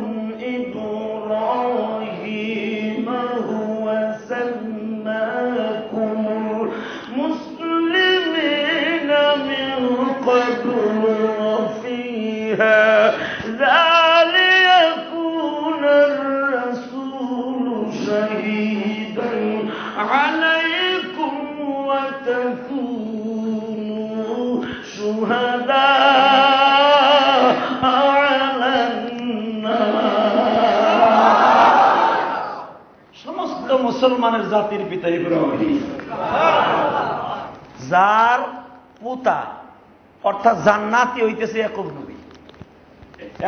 ইব্রাহিম হুয়া সাম্মাকুমুল মুসলিমিনা মিন ক্বাবল ফিহা ليكون الرسول شهيدا عليكم وتكونوا شهداء على الناس। সমস্ত মুসলমানের জাতির পিতা ইব্রাহিম, যার পুতা অর্থাৎ জান্নাতি হইতেছে ইয়াকুব নবী।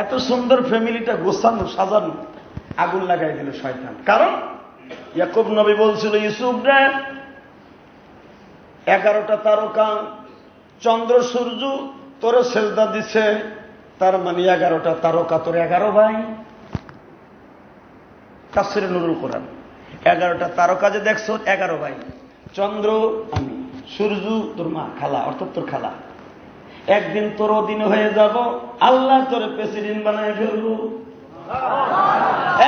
এত সুন্দর ফ্যামিলিটা গোছানো সাজানো, আগুন লাগাই দিল শয়তান। কারণ ইয়াকুব নবী বলছিল ইউসুফ রে 11টা তারকা চন্দ্র সূর্য তোরে সেজদা দিছে, তার মানে 11টা তারকা তোর 11 ভাই। তাফসীরে নুরুল কোরআন 11টা তারকা যে দেখছো 11 ভাই, চন্দ্র আমি, সূর্য তোর মা খালা অর্থাৎ তোর খালা, একদিন তোর অধীনে হয়ে যাব, আল্লাহ তোরে প্রেসিডেন্ট বানায় ফেলবো।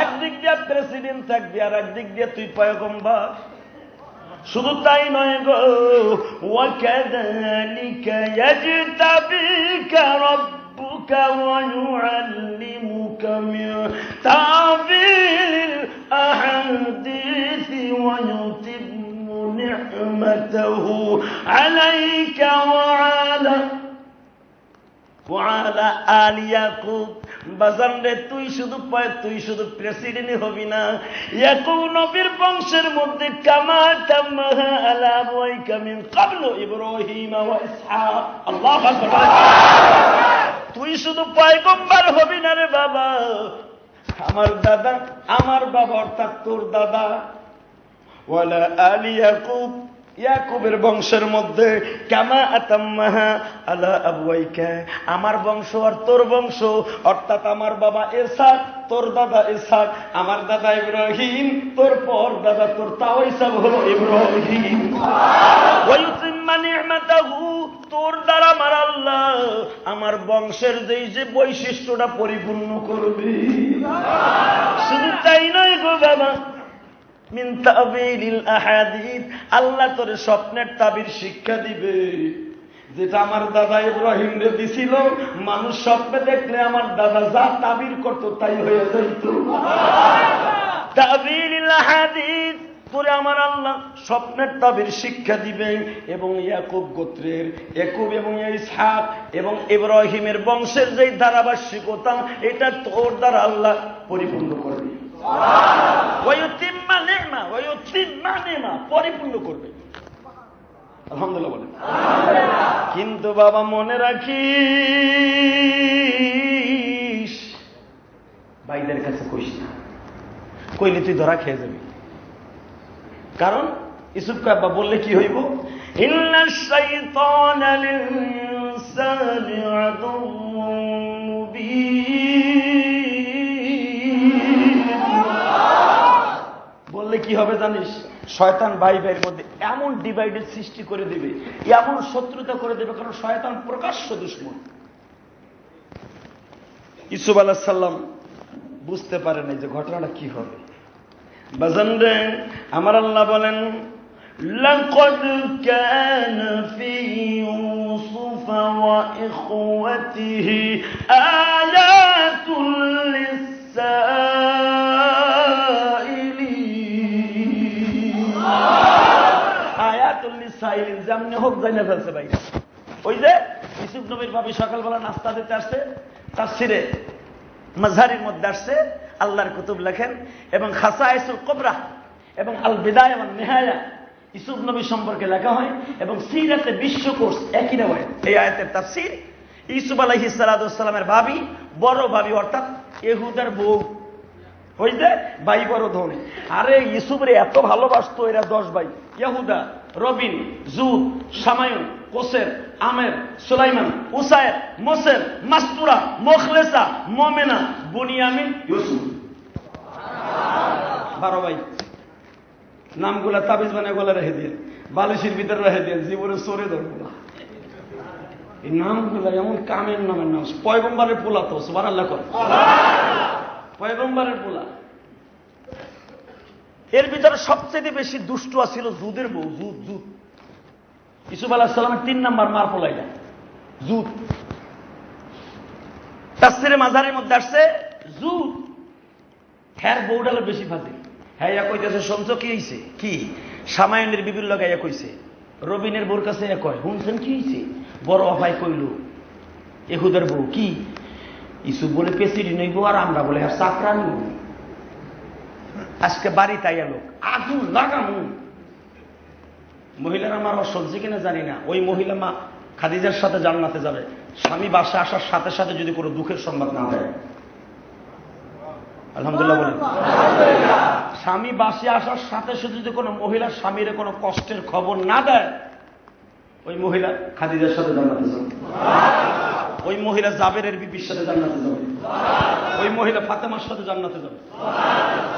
একদিক দিয়ে প্রেসিডেন্ট থাকবি, আর একদিক দিয়ে তুই পয়গম্বর। শুধু তাই নয় গো, ওয়াকাযালিকা ইয়াজতাবিকা রাব্বুকা ওয়া ইউআল্লিমুকা মিন তা'বীলিল আহাদিসি ওয়া ইউতিম্মু নি'মাতাহু আলাইকা ওয়া আলা আলি ইয়াকুব। বাজান রে, তুই শুধু প্রেসিডেন্ট হবি না, ইয়াকুব নবীর বংশের মধ্যে কামা তামাহা আলা আবওয়াইকা মিন ক্বাবলু ইব্রাহিম ওয়া ইসহাক। আল্লাহু আকবার। তুই শুধু পয়গম্বর হবি না রে বাবা, আমার বাবা অর্থাৎ তোর দাদা ওয়ালা আলি ইয়াকুব, ইয়াকুবের বংশের মধ্যে কামা আতাম্মাহা আলা আবওয়াইকা, আমার বংশ আর তোর বংশ অর্থাৎ আমার বাবা ইসহাক, তোর দাদা ইসহাক, আমার দাদা ইব্রাহিম, তোর পর দাদা তোর তাও ইসহাক হলো ইব্রাহিম। ওয়া ইউতিম্মা নি'মাতাহু, তোর দ্বারা আমার আল্লাহ আমার বংশের যে বৈশিষ্ট্যটা পরিপূর্ণ করবে। শুধু তাই নয় গো বাবা, মিন তা'বীলিল আহাদিস, আল্লাহ তোরে স্বপ্নের তাবির শিক্ষা দিবে, যেটা আমার দাদা ইব্রাহিম রে দিছিল। মানুষ স্বপ্নে দেখলে আমার দাদা যা তাবির করত তাই হয়ে যাইত। তা'বীলিল আহাদিস, তোরে আমার আল্লাহ স্বপ্নের তাবির শিক্ষা দিবে। এবং ইয়াকুব গোত্রের ইয়াকুব এবং ইসহাক এবং ইব্রাহিমের বংশের যে ধারাবাহিকতা, এটা তোর দ্বারা আল্লাহ পরিপূর্ণ করবে। পরিপূর্ণ করবে। আলহামদুলিল্লাহ বলেন। কিন্তু বাবা মনে রাখিস, ভাইদের কাছে কইস না, কইলে তুই ধরা খেয়ে যাবি। কারণ ইউসুফ আব্বা বললে কি হইব, ইন্নাশ শাইতানা লিল ইনসানি আদুউম মুবিন। বললে কি হবে জানিস, শয়তান ভাই ভাইয়ের মধ্যে এমন ডিভাইডেড সৃষ্টি করে দিবে, এমন শত্রুতা করে দেবে, কারণ শয়তান প্রকাশ্য দুশমন। ইউসুফ আলাইহিস সালাম বুঝতে পারেন যে ঘটনাটা কি হবে। বাজান রে, আমার আল্লাহ বলেন, লাকাদ কানা ফি ইউসুফ ওয়া ইখওয়াতিহি আয়াতুল লিসাইলিন। আয়াতুল লিসাইলিন যেমনি হোক জানা ফেলছে ভাই। ওই যে ইউসুফ নবীর ভাবি সকালবেলা নাস্তা দিতে আসছে, তাফসিরে মাযহারির মধ্যে আসছে, আল্লাহর কুতুব লেখেন এবং খাসায়েসুল কুবরা এবং আল বিদায়া ওয়ান নিহায়া ইউসুফ নবী সম্পর্কে লেখা হয়, এবং সিরাতে বিশ্বকোষ একই রকম। এই আয়াতের তাফসীর, ইউসুফ আলাইহিস সালাতু ওয়াস সালামের ভাবি, বড় ভাবি অর্থাৎ ইহুদার বউ, ওই যে ভাই বড় ধনী। আরে ইউসুফরে এত ভালোবাসতো এরা 10 ভাই, ইহুদা, রবিন, জুদ, শামায়ুন, কোসের, আমের, সুলাইমান, উসায়ের, মোসের, মাস্তুরা, মুখলেসা, মোমেনা, বুনিয়ামিন, ইউসুফ। 12 ভাই। নামগুলা তাবিজ বানিয়ে গলা রেখে দিয়ে, বালিশের ভিতরে রেখে দিয়ে, জীবনে সরে ধরবো। এই নামগুলা এমন কামের নামের নাম, পয়গম্বরের পোলা তো, সুবহানাল্লাহ কর, পয়গম্বরের পোলা। এর ভিতরে সবচেয়ে বেশি দুষ্ট ছিল জুদের বউ, জুদ। ইউসুফ আলাইহিস সালামের 3 নাম্বার মার পোলাইটা জুদ। তাফসীরে মাযহারের মধ্যে আসছে জুদ হ্যার বউডালে বেশি ফাজিল। হ্যাঁ ইয়া কইতেছে, শুনছো কি হইছে? কি শামায়ুনের বিবির লাগাইয়া কইছে, রবিনের বউর কাছে ইয়া কয়, শুনছেন কি হইছে? বড় ভাই কইল ইহুদার বউ কি ইউসুফ বলে প্রেসিডেন্ট হইব, আর আমরা বলে আর চাকরা নিব। আজকে বাড়িতে আইয়া লোক আগুন লাগামু। মহিলারা আমার অসহ্য কিনা জানি না, ওই মহিলা মা খাদিজার সাথে জান্নাতে যাবে, স্বামী বাসা আসার সাথে সাথে যদি কোনো দুঃখের সংবাদ না দেয়। আলহামদুলিল্লাহ বলেন। স্বামী বাসে আসার সাথে সাথে যদি কোনো মহিলা স্বামীর কোনো কষ্টের খবর না দেয়, ওই মহিলা খাদিজার সাথে জান্নাতে যাবে, ওই মহিলা জাবেরের বিবির সাথে জান্নাতে যাবে, ওই মহিলা ফাতেমার সাথে জান্নাতে যাবে।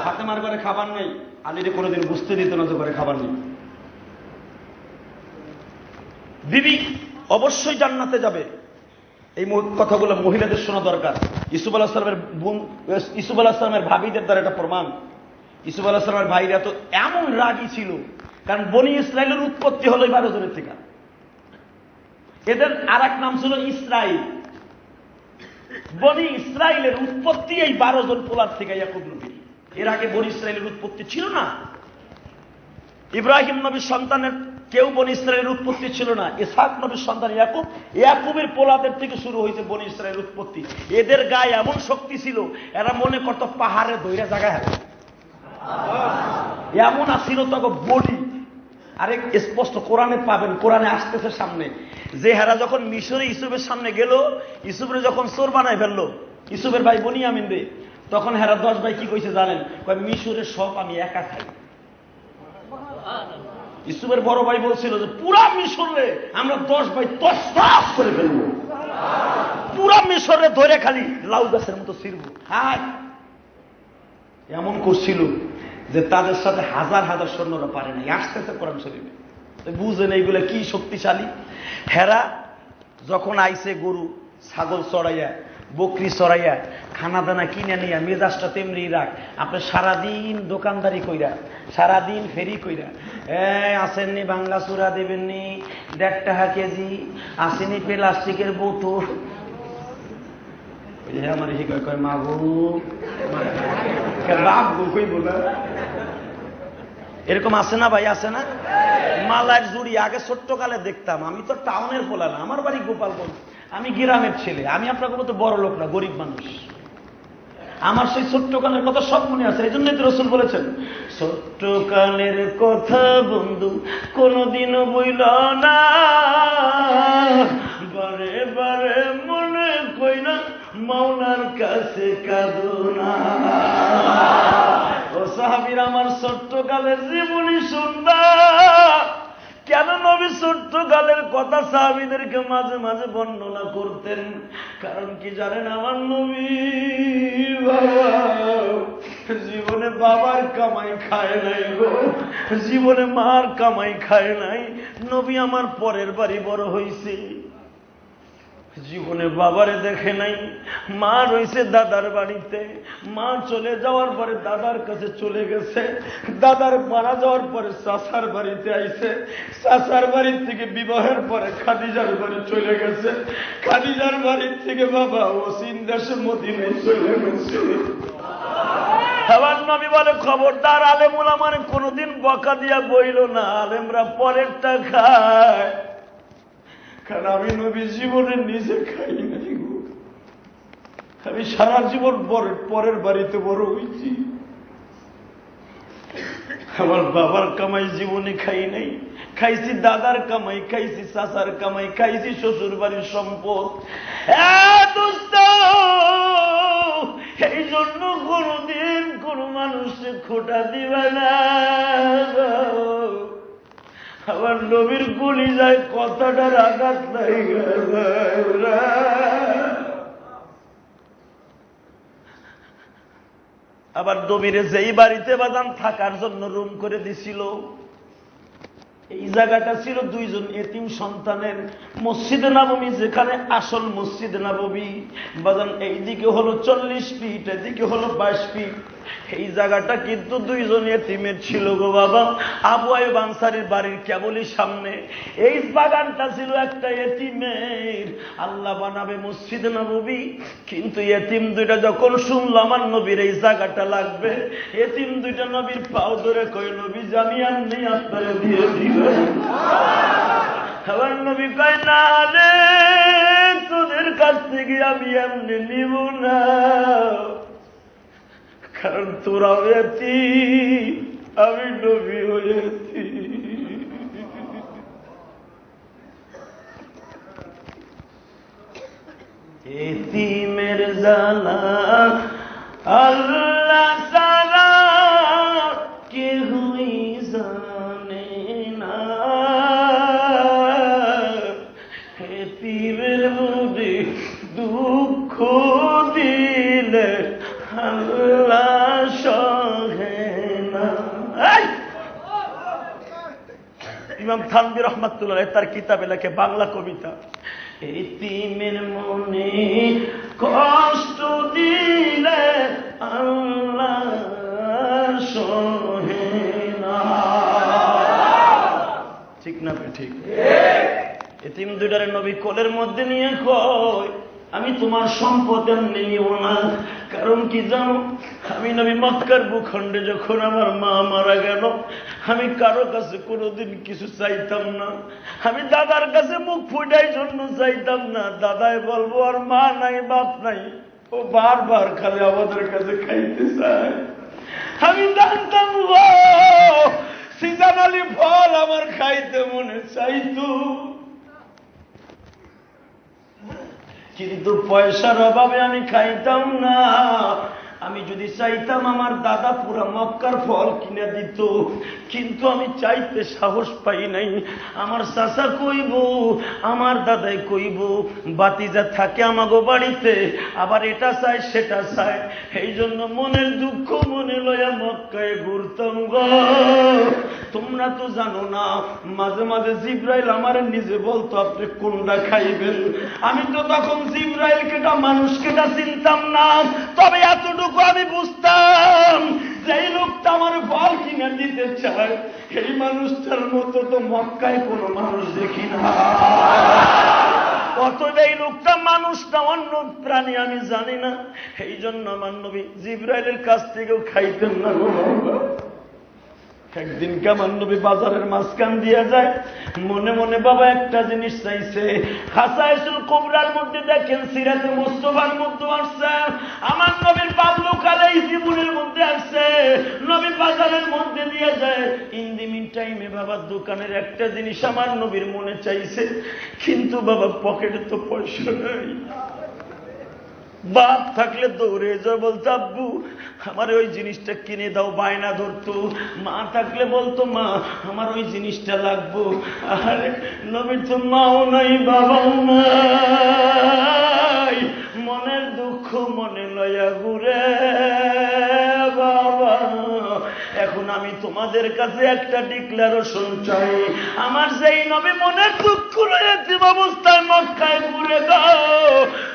ফাতেমার ঘরে খাবার নেই, আলীরে কোনোদিন বুঝতে দিত না যে ঘরে খাবার নেই। বিবি অবশ্যই জান্নাতে যাবে, এই কথাগুলো মহিলাদের শোনা দরকার। ইউসুফ আলাইহিস সালামের বোন, ইউসুফ আলাইহিস সালামের ভাবিদের দ্বারা এটা প্রমাণ। ইউসুফ আলাইহিস সালামের ভাইরা তো এমন রাগী ছিল, কারণ বনি ইসরায়েলের উৎপত্তি হলো 12 জনের থেকে। এদের আর এক নাম ছিল ইসরাইল। বনি ইসরায়েলের উৎপত্তি এই 12 জন পোলার থেকে, ইয়াকুব নবী। এর আগে বনি ইসরায়েলের উৎপত্তি ছিল না। ইব্রাহিম নবীর সন্তানের কেউ বনি ইসরায়েলের উৎপত্তি ছিল না। ইসহাক নবীর সন্তান ইয়াকুব, ইয়াকুবের পোলাদের থেকে শুরু হয়েছে বনি ইসরায়েলের উৎপত্তি। এদের গায়ে এমন শক্তি ছিল, এরা মনে করত পাহাড়ে দইরা জায়গায় হবে, এমন আসিল তখন বডি। আরেক স্পষ্ট কোরআনে পাবেন, কোরআনে আসতেছে সামনে, যে হেরা যখন মিশরে ইউসুফের সামনে গেল, ইউসুফের যখন চোর বানায় ফেললো ইউসুফের ভাই বনিয়ামিন রে, তখন হেরা 10 ভাই কি কইছে জানেন? মিশরের সব আমি একা খাই। ইউসুফের বড় ভাই বলছিল যে পুরা মিশরে আমরা 10 ভাই তসতস করে ফেলবো, পুরা মিশরে ধরে খালি লাউ গাছের মতো ছিড়বো। হ্যাঁ, এমন করছিল যে তাদের সাথে হাজার হাজার সৈন্যরা পারে নাই। আসতেছে কোরআন শরীফে, বুঝেন এইগুলো কি শক্তিশালী। হেরা যখন আইছে গরু ছাগল চড়াইয়া, বকরি চড়াইয়া, খানা দানা কিনে নিয়া, মেজাজটা তেমনি রাখ। আপনি সারাদিন দোকানদারি কইরা, সারাদিন ফেরি কইরা, আসেননি বাংলা চূড়া দেবেননি 1.5 টাকা কেজি, আসেনি প্লাস্টিকের বোতল। আমার কয় মা গো কইব না, এরকম আছে না ভাই? আছে না? মালার জুড়ি আগে ছোট্টকালে দেখতাম। আমি তো টাউনের পোলা না, আমার বাড়ি গোপালগঞ্জ, আমি গ্রামের ছেলে। আমি আপনাকে মতো বড় লোক না, গরিব মানুষ। আমার সেই ছোট্টকালের কথা সব মনে আছে। এই জন্যই তো রাসূল বলেছেন, ছোট্টকালের কথা বন্ধু কোনদিনও বইল না, বারে বারে মনে কইনা মাওলার কাছে কাঁদো না। ও সাহাবীরা, আমার ছোট্টকালের জীবনী শুনবা। কেন নবী ছোট্টকালের কথা সাহাবীদেরকে মাঝে মাঝে বর্ণনা করতেন? কারণ কি জানেন? আমার নবী জীবনে বাবার কামাই খায় নাই গো, জীবনে মার কামাই খায় নাই। নবী আমার পরের বাড়ি বড় হইছে, জীবনে বাবারে দেখে নাই। মা রয়েছে দাদার বাড়িতে, মা চলে যাওয়ার পরে দাদার কাছে চলে গেছে, দাদার মারা যাওয়ার পরে চাচার বাড়িতে আইছে, চাচার বাড়ির থেকে বিবাহের পরে খাদিজার বাড়ি চলে গেছে, খাদিজার বাড়ির থেকে বাবা ওসিন দেশে মদিনায় চলে গেছে। আমার নবী বলে, খবরদার আলেমুল আমার কোনোদিন বকা দিয়া বইল না, আলেমরা পরেরটা খায়। কারণ আমি নবী জীবনে নিজে খাই নাই গো, আমি সারা জীবন পরের বাড়িতে বড় হয়েছি। আমার বাবার কামাই জীবনে খাই নাই, খাইছি দাদার কামাই, খাইছি চাচার কামাই, খাইছি শ্বশুর বাড়ির সম্পদ। এই জন্য কোনদিন কোন মানুষকে খোটা দিবে না। আমার নবীর গুলি যায় কথাটার আঘাত নাই। আবার নবীরে যেই বাড়িতে বাজান থাকার জন্য রুম করে দিছিল, এই জায়গাটা ছিল 2 জন এতিম সন্তানের। মসজিদে নববী যেখানে আসল মসজিদে নববী বাজান, এইদিকে হলো 40 ফিট, এদিকে হলো 22 ফিট। এই জায়গাটা কিন্তু 2 জন এতিমের ছিল গো বাবা। আবু আইয়ুব আনসারীর বাড়ির কেবলই সামনে এই বাগানটা ছিল একটা এতিমের। আল্লাহ বানাবে মসজিদে নববী, কিন্তু এতিম 2টা যখন শুনলো আমার নবীর এই জায়গাটা লাগবে, এতিম 2টা নবীর পাও ধরে কই, নবী জানি আমি আপনারে দিয়ে দিই। আমার নবী কয়, না রে, তোদের কাছ থেকে আমি এমনি নিব না, কারণ তোরাও এতিম, আমি নবী হয়েছি। এতিমের জ্বালা আল্লাহ ছাড়া কেহই জানে না, এতিমের বুঝি দুঃখ দিলে আল্লাহ সহে না। ইমাম থানভী রহমাতুল্লাহ তার কিতাবে লেখে, বাংলা কবিতা, এতিমের মনে কষ্ট দিলে আল্লাহ সহে না। ঠিক না ঠিক? এতিম দুইটারে নবী কোলের মধ্যে নিয়ে কয়, আমি তোমার সম্পদ এমনি নিব না। কারণ কি জানো, আমি নবী মক্কার ভূখণ্ডে যখন আমার মা মারা গেল, আমি কারো কাছে কোনোদিন কিছু চাইতাম না। আমি দাদার কাছে মুখ ফুটাই জন্য চাইতাম না। দাদাই বলবো আর মা নাই বাপ নাই, ও বারবার খালি আমাদের কাছে খাইতে চায়। আমি জানতাম গো সিজান আলী ফল আমার খাইতে মনে চাইতো, কিন্তু পয়সার অভাবে আমি খাইতাম না। আমি যদি চাইতাম আমার দাদা পুরা মক্কার ফল কিনে দিত, কিন্তু আমি চাইতে সাহস পাই নাই। আমার চাচা কইব, আমার দাদাই কইব, বাতিজা থাকে আমাগো বাড়িতে, আবার এটা চায় সেটা চায়। এই জন্য মনের দুঃখ মনে লয়া মক্কায় ঘুরতাম গো। তোমরা তো জানো না, মাঝে মাঝে জিব্রাইল আমার নিজে বলতো আপনি কোনটা খাইবেন। আমি তো তখন জিব্রাইল কেটা মানুষ কেটা চিনতাম না, তবে এতটুকু আমি বুঝতাম যেই লোকটা আমার ফল কিনে দিতে চায়, এই মানুষটার মতো তো মক্কায় কোনো মানুষ দেখি না। অতএব এই লোকটা মানুষটা অন্য প্রাণী আমি জানি না। এই জন্য আমার নবী জিব্রাইলের কাছ থেকেও খাইতেন না। একদিন কেমন নবী বাজারের মাঝখান দিয়ে যায়, মনে মনে বাবা একটা জিনিস চাইছে। হাসাইসুল কুবরার মধ্যে দেখেন, সিরাতে মুস্তাফার মধ্যে আসছে, আমার নবীর বাল্যকালে জীবনের মধ্যে আসছে। নবী বাজারের মধ্যে দিয়ে যায়, ইন দি মিন টাইমে বাবার দোকানের একটা জিনিস আমার নবীর মনে চাইছে, কিন্তু বাবা পকেটে তো পয়সা নাই। বাপ থাকলে দৌড়ে যা বলতো আব্বু আমার ওই জিনিসটা কিনে দাও, বায়না ধরতো। মা থাকলে বলতো মা আমার ওই জিনিসটা লাগবো। আরে নবীর তো মাও নাই বাবাও নাই, মনের দুঃখ মনে লয়া ঘুরে বাবা। এখন আমি তোমাদের কাছে একটা ডিক্লারেশন চাই, আমার যেই নবী মনের দুঃখ এতিম অবস্থায় মক্কায় ঘুরে দাও,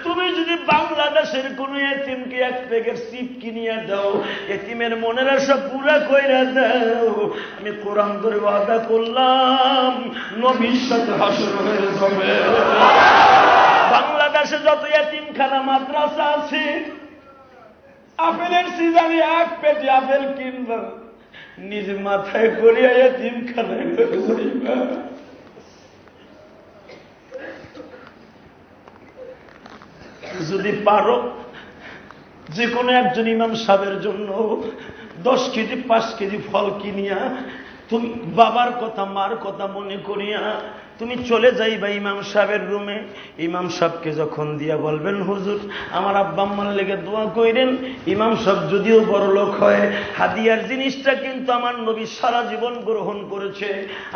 তুমি যদি বাংলাদেশের কোন এতিমকে এক প্যাকেট চিপ কিনিয়ে দাও, এতিমের মনের আশা পুরা কইরা দাও, আমি কোরআন ধরে ওয়াদা করলাম নবীর সাথে হাসর হয়ে যাবে। বাংলাদেশে যত এতিমখানা মাদ্রাসা আছে, আপেলের সিজনে এক পেটি আপেল কিনবা, নিজ মাথায় করিয়া এতিমখানায় যাইবা। যদি পারো যে কোনো একজন ইমাম সাহেবের জন্য 10 কেজি 5 কেজি ফল কিনিয়া, তুমি বাবার কথা মার কথা মনে করিয়া তুমি চলে যাইবা ইমাম সাহেবের রুমে। ইমাম সাহেবকে যখন দিয়া বলবেন হুজুর আমার আব্বা আম্মার লেগে দোয়া কইরেন। ইমাম সাহেব যদিও বড় লোক হয়, হাদিয়ার জিনিসটা কিন্তু আমার নবী সারা জীবন গ্রহণ করেছে।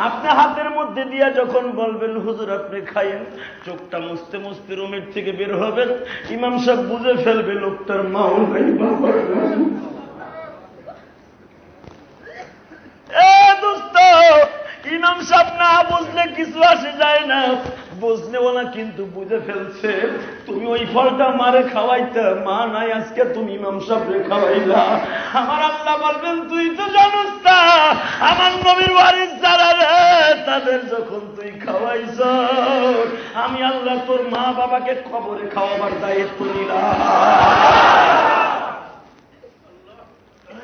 আপনি হাতের মধ্যে দিয়া যখন বলবেন হুজুর আপনি খাইয়েন, চোখটা মুছতে মুছতে রুমের থেকে বের হবেন, ইমাম সাহেব বুঝে ফেলবে লোকটার মাও নাই বাবা নাই। ইমাম সাহেব না বুঝলে কিছু আসে যায় না, বুঝলেও না কিন্তু বুঝে ফেলছে। তুমি ওই ফলটা মারে খাওয়াইতে, মা নাই আজকে তুমি ইমাম সাহেবরে খাওয়াইলা। আমার আল্লাহ বলবেন তুই তো জানোস না আমার নবীর ওয়ারিস যারা রে, তাদের যখন তুই খাওয়াইছ, আমি আল্লাহ তোর মা বাবাকে খবরে খাওয়াবার দায়িত্ব নিলাম।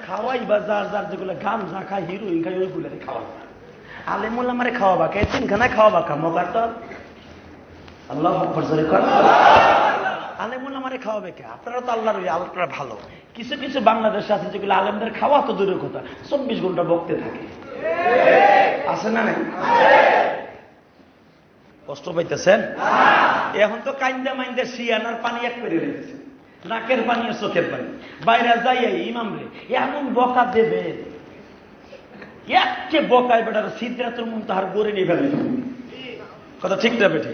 খাওয়াইবা যার যার যেগুলো গামজা খায়, হিরোইন খায়, ওইগুলো খাওয়াবা। আলেমুল আমারে খাওয়াবা কে, তিনখানায় খাওয়াবা কা মগার তো আল্লাহ জোরে কর। আলেমুল আমারে খাওয়াবে কে? আপনারা তো আল্লাহর আপনারা ভালো। কিছু কিছু বাংলাদেশে আছে যেগুলো আলেমদের খাওয়া তো দূরের কথা, 24 ঘন্টা বকতে থাকে, আছে না নাই? কষ্ট পাইতেছেন? এখন তো কাইন্দা মাইন্দা শিয়ানার পানি এক পেরে রেখেছে, নাকের পানি আর চোখের পানি। বাইরে যাইয়া ইমাম রে এমন বকা দেবে, একে বকায় বেটার সিদ্ধাতুল মুনতাহার গড়ে নিয়ে ফেলে। কথা ঠিক না বেটি?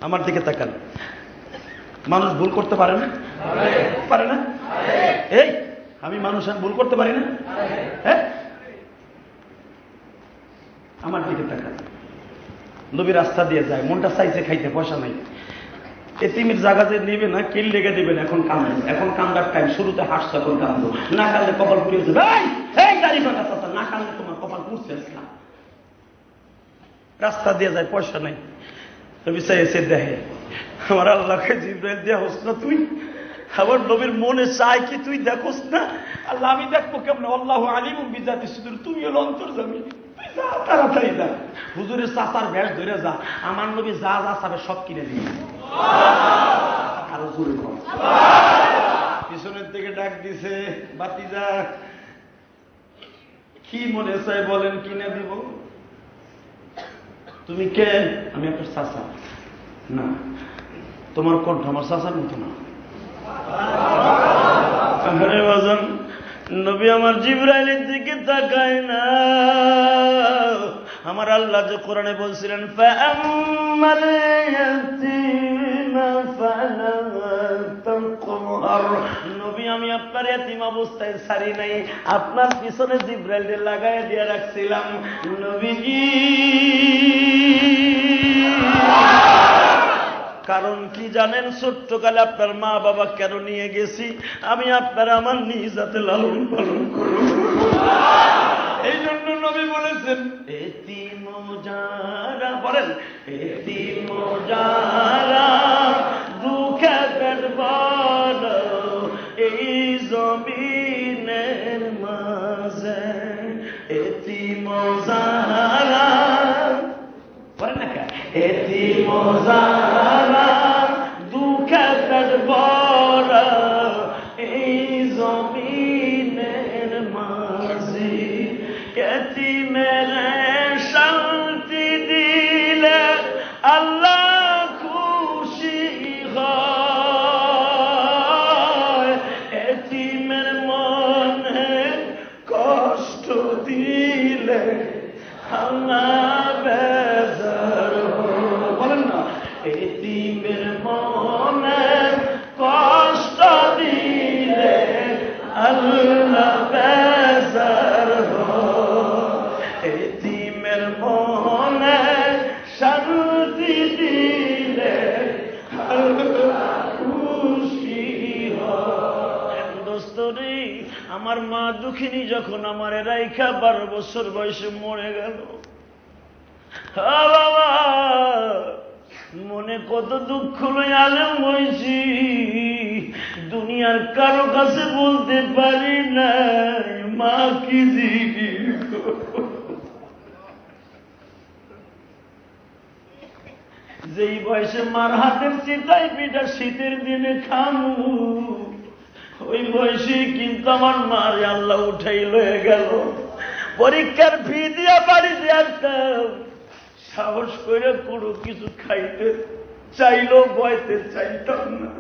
আমার দিকে তাকান। মানুষ ভুল করতে পারে না? পারে না? এই আমি মানুষ ভুল করতে পারি না? হ্যাঁ, আমার দিকে তাকান। নবী রাস্তা দিয়ে যায়, মনটা চাইছে খাইতে, পয়সা নাই। এতিমের জায়গা যে নেবে না, কেল লেগে দেবেন, এখন কান্দো, এখন কান্দার টাইম। শুরুতে হাসছে, এখন কান্দো, না কান্দলে কপাল পুড়ে যাবে। এই দাড়ি কাটা চাচা, না কান্দলে তোমার কপাল পুড়ছে না। রাস্তা দিয়ে যায়, পয়সা নাই। নবী চাইছে দেখে, আমার আল্লাহকে জিবরাইল দিয়া হোস না তুই, আমার নবীর মনে চাই কি তুই দেখোস না? আল্লাহ আমি দেখবো কেমন? আল্লাহু আলিমুম বিযাতি সুদূর, তুমি হলো অন্তর্যামী, তুই যা তাড়াতাড়ি যা, হুজুরের চাচার ভেষ ধরে যা, আমার নবী যা যা চাবে সব কিনে দিবে। আরো জোরে কর। পিছনের থেকে ডাক দিছে, বাতিজা কি মনে চাই বলেন, কিনে দিব। তুমি কে? আমি আপনার চাচা। না, তোমার কণ্ঠ আমার চাচার মতো না। নবী আমার জিবরাইলের দিকে তাকায় না। আমার আল্লাহ যে কোরআনে বলছিলেন, ফাআম্মাল ইয়াতীমা ফালা তাকহার, নবী আমি আপনার ইয়াতীম অবস্থায় ছাড়ি নাই, আপনার পিছনে জিবরাইলকে লাগায় দিয়ে রাখছিলাম। নবীজি কারণ কি জানেন? ছোট্টকালে আপনার মা বাবা কেন নিয়ে গেছি? আমি আপনার আমার নিজ হাতে লালন পালন করব। এই জন্য নবী বলেছেন, এতিম যারা, বলেন এতিম যারা দুঃখে পেটবার এই জমিনের মাঝে, এতিম যারা, বলেন না কে, এতিম যারা দুঃখে পেটবার এই জমিনের মাঝে, এতিমের শান্তি দিলে আল্লাহ খুশি হয়, এতিমের মনে কষ্ট দিলে আল্লাহ বেজার হয়। বলেন না, এতিমের মনে কষ্ট দিলে আল্লাহ বেজার হয়, এতিমের মনে শান্তি দিলে আল্লাহ খুশি হয়। দোস্তরি, আমার মা দুঃখিনী যখন আমার রাইখা 12 বছর বয়সে মরে গেল, বাবা মনে কত দুঃখ লই আলেম হয়েছি, দুনিয়ার কারো কাছে বলতে পারি না মা কি জিগির। যেই বয়সে মার হাতের চিতাই পিঠা শীতের দিনে খামু, ওই বয়সে কিন্তু আমার মার আল্লাহ উঠাই লয়ে গেল। পরীক্ষার ফি দিয়া বাড়িতে আসতাম, সাহস করে কোনো কিছু খাইতে চাইলেও বয়তে চাইতাম না।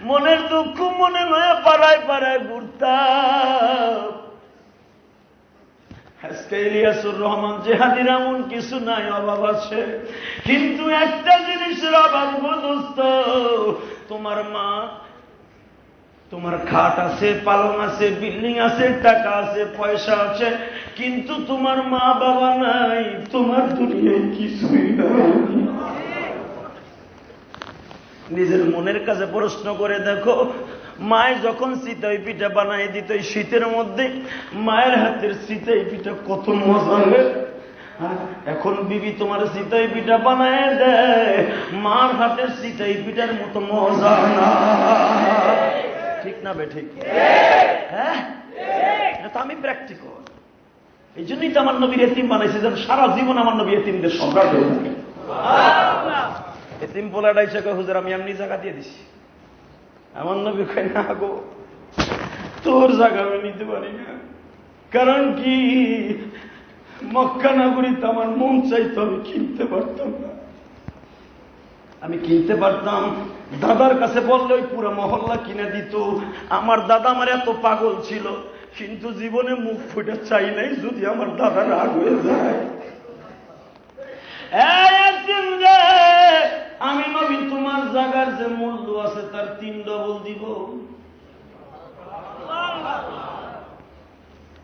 মনের দুঃখ মনে লয়ে পাড়ায় পাড়ায় ঘুরতাম। আজকে ইলিয়াসুর রহমান জেহাদির এমন কিছু নাই, অভাব আছে, কিন্তু একটা জিনিসের অভাব দোস্ত, তোমার মা, তোমার খাট আছে, পালং আছে, বিল্ডিং আছে, টাকা আছে, পয়সা আছে, কিন্তু তোমার মা বাবা নাই, তোমার দুনিয়ায় কিছুই নাই। নিজের মনের কাছে প্রশ্ন করে দেখো, মায় যখন চিতই পিঠা বানাই দিত এই শীতের মধ্যে, মায়ের হাতের চিতই পিঠা কত মজা হয়। এখন বিবি তোমার চিতই পিঠা বানায় দেয়, মার হাতের চিতই পিঠার মতো মজা না। ঠিক না বে ঠিক? হ্যাঁ, এটা তো আমি প্র্যাকটিক্যাল। এই জন্যই তো আমার নবীর এতিম বানাইছে, যেন সারা জীবন আমার নবী এতিমদের সম্রাট হয়ে থাকে। এতিম পোলাটাই সে হুজুর আমি এমনি জায়গা দিয়ে দিছি। আমার নবী কয় না গো, তোর জায়গা আমি নিতে পারি না। কারণ কি, মক্কা নগরীতে আমার মন চাইতো, আমি কিনতে পারতাম না। আমি কিনতে পারতাম, দাদার কাছে বললে ওই পুরো মহল্লা কিনে দিত। আমার দাদা আমার এত পাগল ছিল, কিন্তু জীবনে মুখ ফুটে চাই নাই যদি আমার দাদা রাগ হয়ে যায়। আমি নবী তোমার জায়গার যে মূল্য আছে তার 3 ডবল দিব।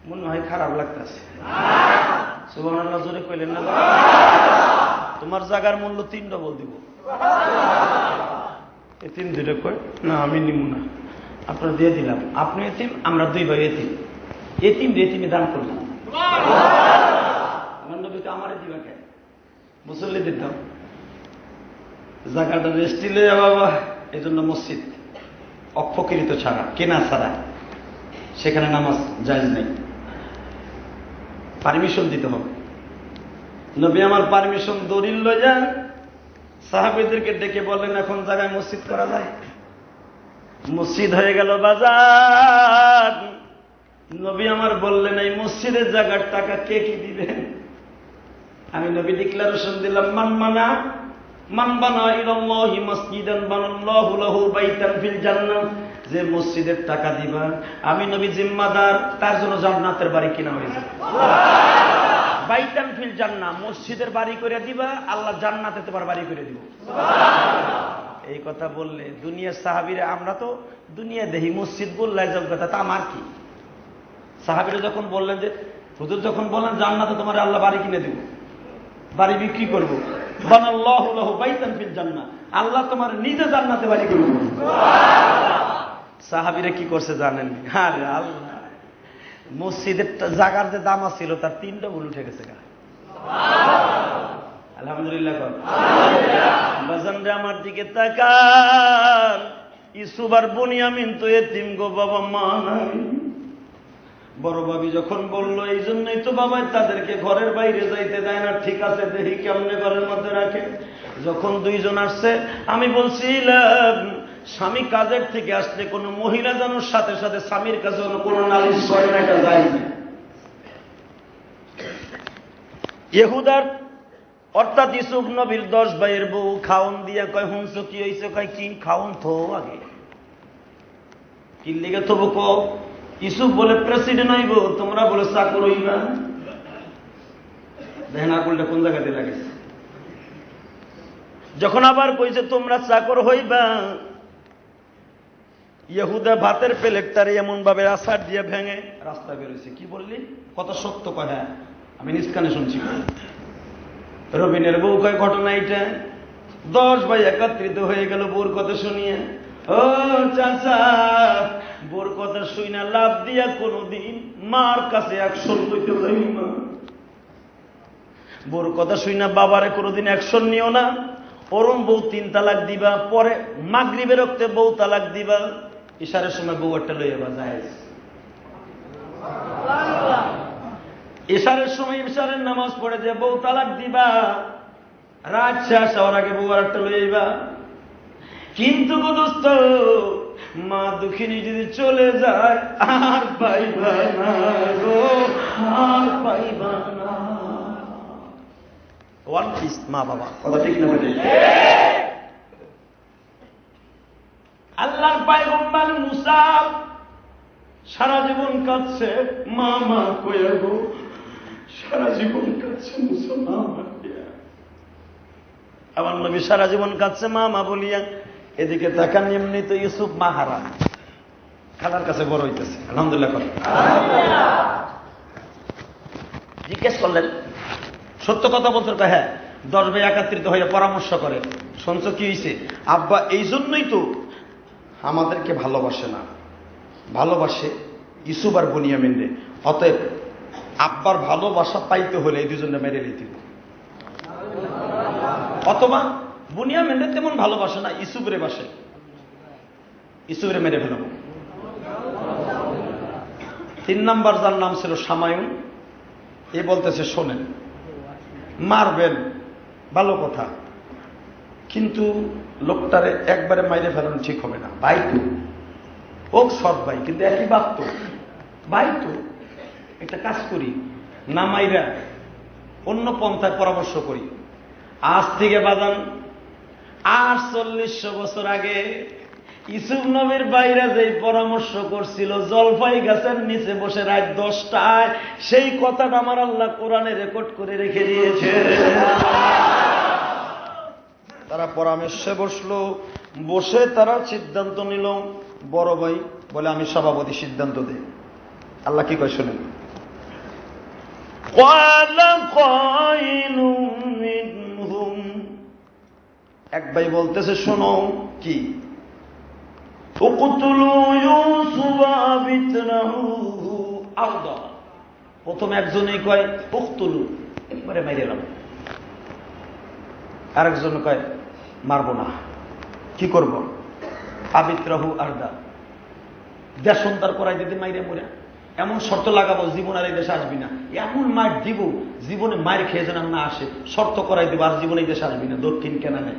মনে হয় খারাপ লাগতেছে। সুবহানাল্লাহ জোরে কইলেন না? তোমার জায়গার মূল্য 3 ডবল দিব। এতিম দিলে কয় না আমি নিব না, আপনার দিয়ে দিলাম। আপনি এতিম, আমরা 2 ভাই এতিম। এতিমে দান করলাম। আমার নবীকে আমারে দিবা কেন? মুসল্লি দিতাম, জায়গাটা রেস্টি লইয়া বাবা। এই জন্য মসজিদ অফকৃত ছাড়া, কেনা ছাড়া সেখানে নামাজ জায়েজ নেই, পারমিশন দিতে হবে। নবী আমার পারমিশন দলিল লয়ে যান, সাহাবীদেরকে ডেকে বললেন এখন জায়গায় মসজিদ করা যায়। মসজিদ হয়ে গেল বাজার। নবী আমার বললেন এই মসজিদের জায়গার টাকা কে কি দিবেন? আমি নবী ডিক্লারেশন দিলাম, মান বানা ইলাল্লাহি মাসজিদান বানাল্লাহু লাহু বাইতান ফিল জান্নাহ। যে মসজিদের টাকা দিবা আমি নবী জিম্মাদার, তার জন্য জান্নাতের বাড়ি কিনা হয়ে যাবে। বাইতান ফিল জান্নাহ, মসজিদের বাড়ি করে দিবা, আল্লাহ জান্নাতে তোমার বাড়ি করে দিব। এই কথা বললে দুনিয়ার সাহাবীরা, আমরা তো দুনিয়া দেখি, মসজিদ বললে যোগ্যতা, তা আমার কি? সাহাবীরা যখন বললেন যে হুজুর যখন বললেন জান্নাতে তোমার আল্লাহ বাড়ি কিনে দিব, বাড়ি বিক্রি করবো, বানাল্লাহু লাহু বাইতান ফিল জান্নাহ, আল্লাহ তোমার নিজে জান্নাতে বাড়ি করে দিব। সাহাবীরা কি করছে জানেন? আরে আল্লাহ, মসজিদের জায়গার যে দাম ছিল তার 3 ডবল উঠে গেছে। আলহামদুলিল্লাহ। বাজান রে আমার দিকে তাকান, ইউসুফ আর বুনিয়ামিন তো এতিম গো বাবা, মা নাই। বড় ভাবি যখন বললো এই জন্যই তো বাবা তাদেরকে ঘরের বাইরে যাইতে দেয় না। ঠিক আছে দেখি কেমনে ঘরের মধ্যে রাখে। যখন 2 জন আসছে, আমি বলছিলাম স্বামী কাজের থেকে আসলে কোনো মহিলা যেন সাথে সাথে স্বামীর কাছে কোনো নালিশ করে না, এটা যায় না। ইহুদার অর্থাৎ ইউসুফ নবীর 10 ভাইয়ের বউ খাওন দিয়া কয় হুনছো কি হইছে? কয় কি খাওন থো আগে। কি লিগে থবো ক? ইউসুফ বলে প্রেসিডেন্ট হইব, তোমরা বলে চাকর হইবা। দেখেন আকুলটা কোন জায়গাতে লাগেছে। যখন আবার কইছে তোমরা চাকর হইবা, ইহুদা ভাতের প্লেটটারে এমন ভাবে আছাড় দিয়ে ভেঙে রাস্তায় বেরোইছে। কি বললি? কত শক্ত কয়। হ্যাঁ আমি নিজ কানে শুনছি। রবিনের বউ কয় ঘটনা এইটা। 10 ভাই একত্রিত হয়ে গেল বউর কথা শুনিয়ে। ও চাচা, বউর কথা শুই না লাভ দিয়া কোনদিন মার কাছে 100 লইতে যাই না। বউর কথা শুই না বাবারে কোনদিন 100 নিও না। ওরম বউ 3 তালাক দিবা, পরে মাগরিবের রক্তে বউ তালাক দিবা, ইশারের সময় বউ একটা লইয়া বা যায়। ইশারের সময় ইশারের নামাজ পড়ে যে বউ তালাক দিবা, রাত শেষ হওয়ার আগে বউ আর একটা লইবা। কিন্তু গো দোস্ত, মা দুঃখিনী যদি চলে যায় আর পাইবা না গো, আর পাইবা না। ওয়ান পিস মা বাবা, কথা ঠিক না? আল্লাহর পয়গম্বর মুসা সারা জীবন কাঁদছে মা মা কইয়া গো, সারা জীবন কাঁদছে মুসা মা মা কইয়া। আমার নবী সারা জীবন কাঁদছে মা মা বলিয়া। এদিকে তাকান, এমনি তো ইউসুফ মাহারা খালার কাছে বড় হইতেছে। আলহামদুলিল্লাহ করেন। জিজ্ঞেস করলেন, সত্য কথা বলতে? হ্যাঁ। 10 ভাই একত্রিত হয়ে পরামর্শ করে, শুনছ কি হয়েছে? আব্বা এই জন্যই তো আমাদেরকে ভালোবাসে না, ভালোবাসে ইউসুফ আর বুনিয়ামিনরে। অতএব আব্বার ভালোবাসা পাইতে হলে এই 2 জনে মেরে নিতে। অথবা বুনিয়ামিনরে তেমন ভালোবাসে না, ইউসুফরে বাসে, ইউসুফরে মেরে ফেলব। 3 নাম্বার যার নাম ছিল সামায়ুন, এ বলতেছে শোনেন, মারবেন ভালো কথা, কিন্তু লোকটারে একবারে মাইরে ফেলানো ঠিক হবে না। ভাই তো ও সৎ ভাই, কিন্তু একই বাপ তো ভাই, তো একটা কাজ করি না, মাইরা অন্য পন্থায় পরামর্শ করি। আজ থেকে বাজান 4800 বছর আগে ইউসুফ নবীর ভাইরা যেই পরামর্শ করছিল জলপাই গাছের নিচে বসে রাত 10টায়, সেই কথাটা আমার আল্লাহ কোরআনে রেকর্ড করে রেখে দিয়েছে। তারা পরামর্শে বসলো, বসে তারা সিদ্ধান্ত নিল। বড় ভাই বলে আমি সভাপতি, সিদ্ধান্ত দেই। আল্লাহ কি কয় শুনেন, قال قائل منهم এক ভাই বলতেছে শোনো কি উকতুলু ইউসুফ বিতরাহু আরদা প্রথম একজনই কয় উকতুলু একবারে মাইরালাম আরেকজন কয় মারবো না কি করব আবিত্রাহু আরদা দেশান্তর করাই দিতে মাইরে মরে এমন শর্ত লাগাবো জীবন আর এই দেশে আসবি না এমন মার দিব জীবনে মায়ের খেয়ে যেন না আসে শর্ত করাই দিব আর জীবনে এই দেশে আসবি না দক্ষিণ কেনা নেই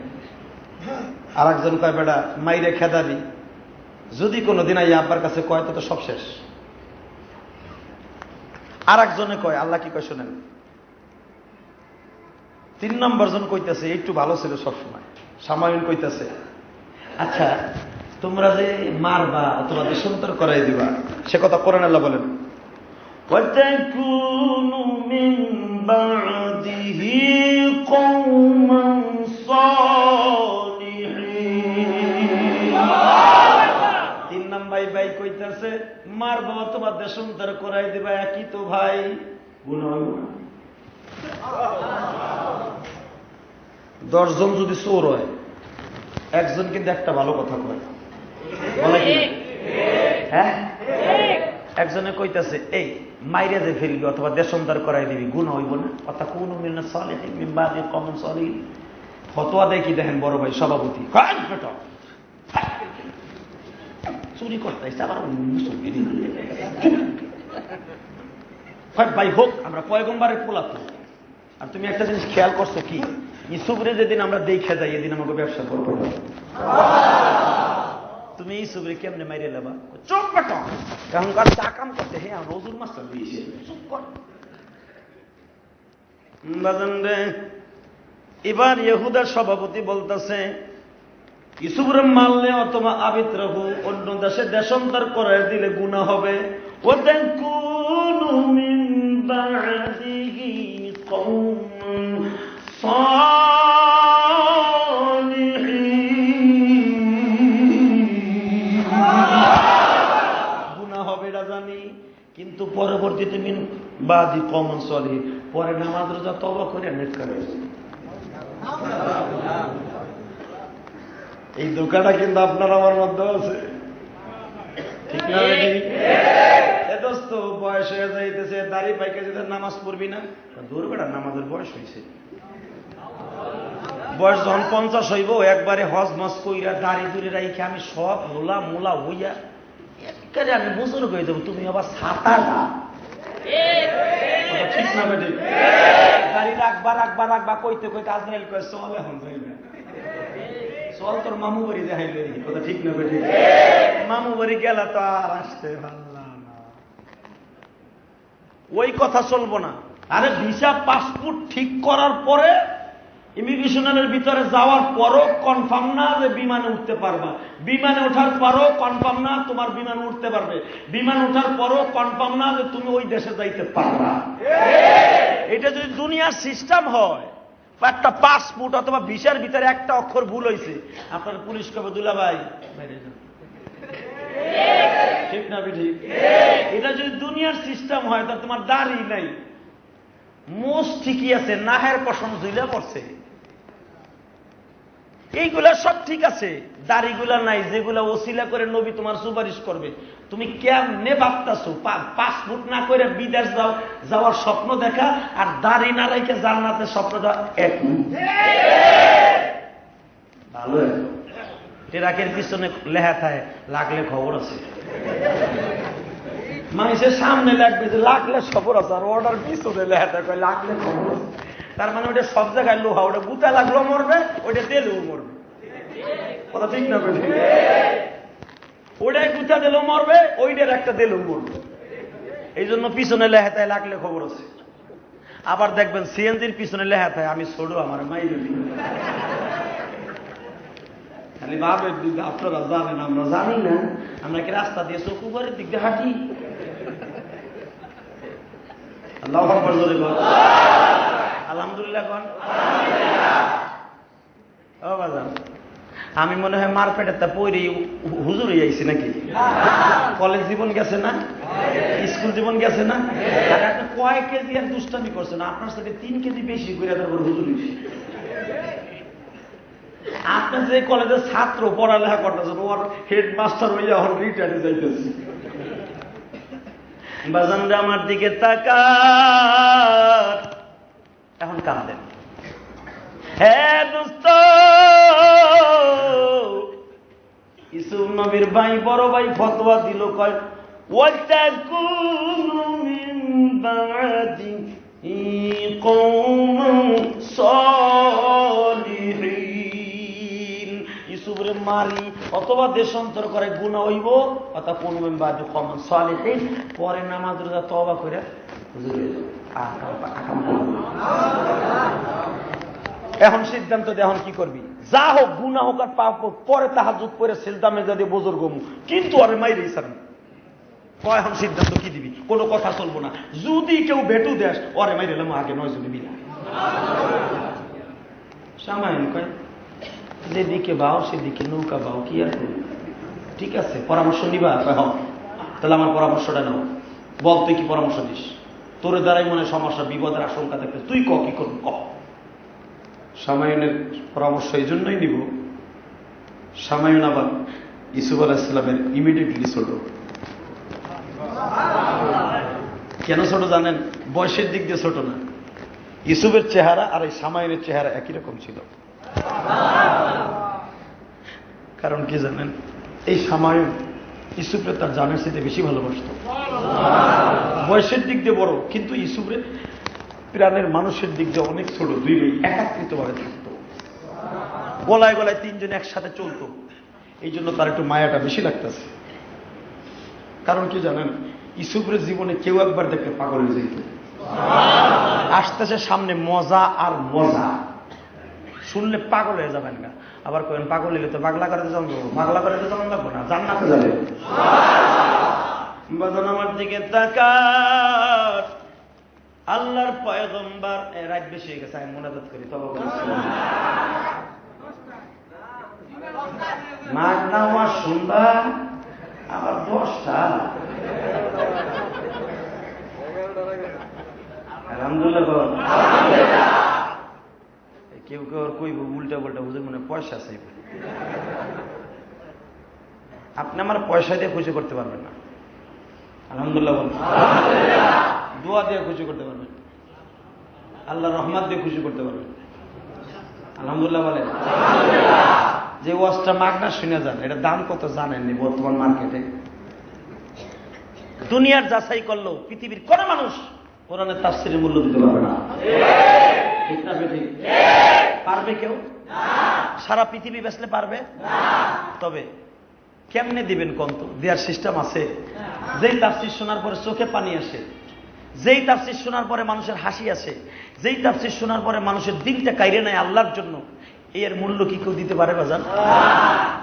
আর একজন কয় বেটা মাইরে খেদাবি যদি কোনোদিন আই আব্বার কাছে কয় তো সব শেষ আর একজনে কয় আল্লাহ কি কয় শোনেন 3 নম্বর জন কইতেছে একটু ভালো ছিল সবসময় সামায়ন কইতেছে আচ্ছা তোমরা যে মারবা অথবা দেশান্তর করাই দিবা সে কথা কোরআন আল্লাহ বলেন ওয়াতাকুনু মিন বাদিহি কওমান সালিহিন 3 নাম্বার ভাই কইতাছে মারবা অথবা দেশান্তর করাই দিবা একই তো ভাই গুনাহ হইব না 10 জন যদি চোর হয় একজন কিন্তু একটা ভালো কথা কয় বলে কি হ্যাঁ একজনে কইতাছে এই মাইরে যে ফেলবি অথবা দেশান্তর করাই দিবি গুনাহ হইব না কথা কোন মিন সালিহিন মিন বাদি কওম সালিহিন ফতোয়া দেয় কি দেখেন বড় ভাই সভাপতি চুরি করতেছে আবার ভাই হোক আমরা পয়গম্বরের পোলাপ আর তুমি একটা জিনিস খেয়াল করছো কি ইসুবরে যেদিন আমরা দেখে যাই এদিন আমাকে ব্যবসা করবো তুমি ইসুবরে কেমনে মাইরে লেবা চুপ বেটা এখনকার চা কাম করতে হ্যাঁ আমরা ওজুর মাস্টার দিয়েছি চুপ কর বাজান রে এবার ইহুদার সভাপতি বলতেছে ইসুবরে মারলে অথবা আবিত্রাহু অন্য দেশে দেশান্তর করে দিলে গুনাহ হবে ওয়াতাকুনু মিন বাদিহি কওমান সালিহিন গুনাহ হবে এটা জানি কিন্তু পরবর্তীতে মিন বাদি কওমান সালিহিন পরে নামাজ রোজা তওবা করে নেক করে এই দোকানটা কিন্তু আপনার আমার মধ্যে আছে ঠিক না দোস্ত বয়স হয়ে যাইতেছে দাড়ি পাইকে যদি নামাজ পড়বি না দূর বেড়া নামাজের বয়স হয়েছে বয়স যখন 50 হইব একবারে হজ মজ কইরা দাড়ি দূরে রাইখে আমি সব মোলা মোলা হইয়া একবারে আমি বুজুর্গ হয়ে যাবো তুমি আবার ছাতা না ঠিক না বেটি দাড়ি রাখবা কইতে কইতে আজরাইল কয় চল এখন যাইবে চল তোর মামু বাড়ি দেখাইলে কথা ঠিক না বেটি মামু বাড়ি গেলে তো আর আসতে পারলাম না ওই কথা চলবো না আরে ভিসা পাসপোর্ট ঠিক করার পরে ইমিগ্রেশনের ভিতরে যাওয়ার পরও কনফার্ম না যে বিমানে উঠতে পারবা বিমানে ওঠার পরও কনফার্ম না তোমার বিমান উঠতে পারবে বিমান ওঠার পরও কনফার্ম না যে তুমি ওই দেশে যাইতে পারবা এটা যদি দুনিয়ার সিস্টেম হয় একটা পাসপোর্ট অথবা ভিসার ভিতরে একটা অক্ষর ভুল হয়েছে আপনার পুলিশ কবে দুলা ভাই বাইরে যান ঠিক না ঠিক এটা যদি দুনিয়ার সিস্টেম হয় তা তোমার দাড়ি নাই মোষ ঠিকই আছে নাহের পশম ঝুলে পড়ছে এইগুলা সব ঠিক আছে দাড়িগুলা নাই যেগুলা ওসিলা করে নবী তোমার সুপারিশ করবে তুমি কেমনে ভাবতাছো পাসপোর্ট না করে বিদেশ যাওয়ার স্বপ্ন দেখা আর দাড়ি না রেখে জান্নাতের স্বপ্ন দেওয়া এক ভালো টেরাকের পিছনে লেখা থাকে লাগলে খবর আছে মানুষের সামনে লাগবে যে লাগলে খবর আছে আর অর্ডার পিছনে লেখা থাকে লাগলে খবর আছে তার মানে ওটা সব জায়গায় লোহা ওটা গুতা লাগলেও মরবে ওটা তেলেও মরবে কথা ঠিক না বেশি ওটাই গুতা দিলেও মরবে ওইটার একটা দিলেও মরবে এই জন্য পিছনে লেখা থাকে লাগলে খবর আছে আবার দেখবেন সিএনজির পিছনে লেখা থাকে আমি ছোট আমার মাইল খালি ভাবে আপনারা জানেন আমরা জানি না আমরা কি রাস্তা দিয়ে চোখ উপরের দিক দিয়ে হাঁটি আল্লাহু আকবার জোরে বল আলহামদুলিল্লাহ কোন ও বাজান আমি মনে হয় মার পেটের তা পইরে হুজুরে আইছি নাকি কলেজ জীবন গেছে না স্কুল জীবন গেছে না? আর আপনি কয় কেজি আর দুষ্টামি করছেন? আপনার সাথে 3 কেজি বেশি করে তারপর হুজুর হইছে। আপনার যে কলেজের ছাত্র পড়ালেখা করতেছেন, ওর হেডমাস্টার হইয়া ওর রিটায়ারে যাইতেছে। বাজানরা আমার দিকে তাকান, এখন কাঁদেন। হ্যাঁ দোস্ত, ইউসুফ নবীর ভাই বড় ভাই ফতোয়া দিল, কয় ওয়াতাকুনু মিন বা'দি কওমান সালিহিন। ইউসুফরে মারি অথবা দেশান্তর করে গুনাহ হইব, ওয়াতাকুনু মিন বা'দি কওমান সালিহিন, পরে নামাজ রোজা তওবা করে হুজুর হয়ে যাবে। এখন সিদ্ধান্ত দে, এখন কি করবি? যা হোক, গুনাহ হোক আর পাপ হোক, পরে তাহাজ্জুদ পড়ে সিজদা মেজাদে বুজুর্গ হমু, কিন্তু আরে মাইরেই ছাড়বি। কয় এখন সিদ্ধান্ত কি দিবি? কোনো কথা চলবো না। যদি কেউ ভেটু দেশ, ওরে মাইরেলাম আগে 9 জনে মিলা। সামায়ন কয় যেদিকে বাও সেদিকে নৌকা বাও, কি আর করবি? ঠিক আছে, পরামর্শ নিবা? হ্যাঁ, তাহলে আমার পরামর্শটা নাও। বল তুই কি পরামর্শ দিস? তোর দ্বারাই মনে সমস্যা, বিপদের আশঙ্কা থাকবে, তুই ক কি করবি ক। সামায়নের পরামর্শ এই জন্যই নিব, সামায়ন আবার ইউসুফ আলাইহিস সালামের ইমিডিয়েটলি ছোট। কেন ছোট জানেন? বয়সের দিক দিয়ে ছোট না। ইউসুফের চেহারা আর এই সামায়নের চেহারা একই রকম ছিল। কারণ কি জানেন? এই সামায়ন ইউসুফের তার জানের সাথে বেশি ভালোবাসত। বয়সের দিক দিয়ে বড়, কিন্তু ইউসুফের প্রাণের মানুষের দিক দিয়ে অনেক ছোট। দুই ভাই একাত্রিত ভাবে থাকত, গলায় গলায় 3 জন একসাথে চলতো। এই জন্য তার একটু মায়াটা বেশি লাগতেছে। কারণ কি জানেন? ইউসুফের জীবনে কেউ একবার দেখতে পাগল হয়ে যেত। আসতেছে সামনে মজা আর মজা, শুনলে পাগল হয়ে যাবেন না। আবার কেন পাগল হইলে তো পাগলা করে জন্ম, পাগলা করে তো জন্ম লাগবো না, জান্নাতে যাবে। বাজান আমার দিকে তাকান, আল্লাহর পয়গম্বর রাত বেশি হয়ে গেছে, আমি মুনাজাত করি তওবা করি। মাঘ নামাজ শুনবা আবার 10টা। আলহামদুলিল্লাহ বল। কেউ কেউ কইব উল্টা পাল্টা, হুজুর মনে পয়সা চাইব। আপনি আমার পয়সা দিয়ে খুশি করতে পারবেন না। আলহামদুলিল্লাহ বল। দোয়া দিয়ে খুশি করতে পারবেন, আল্লাহ রহমত দিয়ে খুশি করতে পারবেন। আলহামদুলিল্লাহ বলেন। যে ওয়াজটা মাগনা শুনে যান, এটা দাম কত জানেননি বর্তমান মার্কেটে? দুনিয়ার যাচাই করলেও পৃথিবীর কোন মানুষ কোরআনের তাফসীরের মূল্য দিতে পারবে না। ঠিক না বেঠিক? পারবে কেউ? সারা পৃথিবী বেচলে পারবে? তবে কেমনে দিবেন কোন? তো দেওয়ার সিস্টেম আছে। যেই তাফসীর শোনার পরে চোখে পানি আসে, যেই তাফসীর শোনার পরে মানুষের হাসি আসে, যেই তাফসীর শোনার পরে মানুষের দিলটা কাইরে নেয় আল্লাহর জন্য, এর মূল্য কি কেউ দিতে পারে বাজান?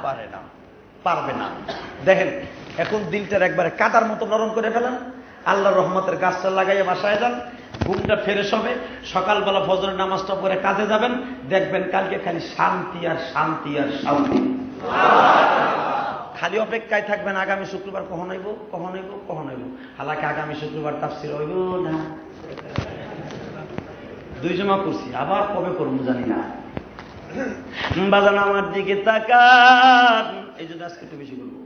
পারে না, পারবে না। দেখেন, এখন দিলটার একবারে কাদার মতো নরম করে ফেলেন, আল্লাহর রহমতের গাছটা লাগাইয়া বাসায় যান, ঘুমটা ফ্রেশ হবে, সকালবেলা ফজরের নামাজটা পরে কাজে যাবেন, দেখবেন কালকে খালি শান্তি আর শান্তি আর শান্তি। খালি অপেক্ষায় থাকবেন আগামী শুক্রবার কখন হইব, কখন হইব, কখন হইব। হালাকে আগামী শুক্রবার তাফসীর হইব না, 2 জমা করছি, আবার কবে করবো জানি না। বাজান আমার দিকে তাকান, এই জন্য আজকে একটু বেশি করবো।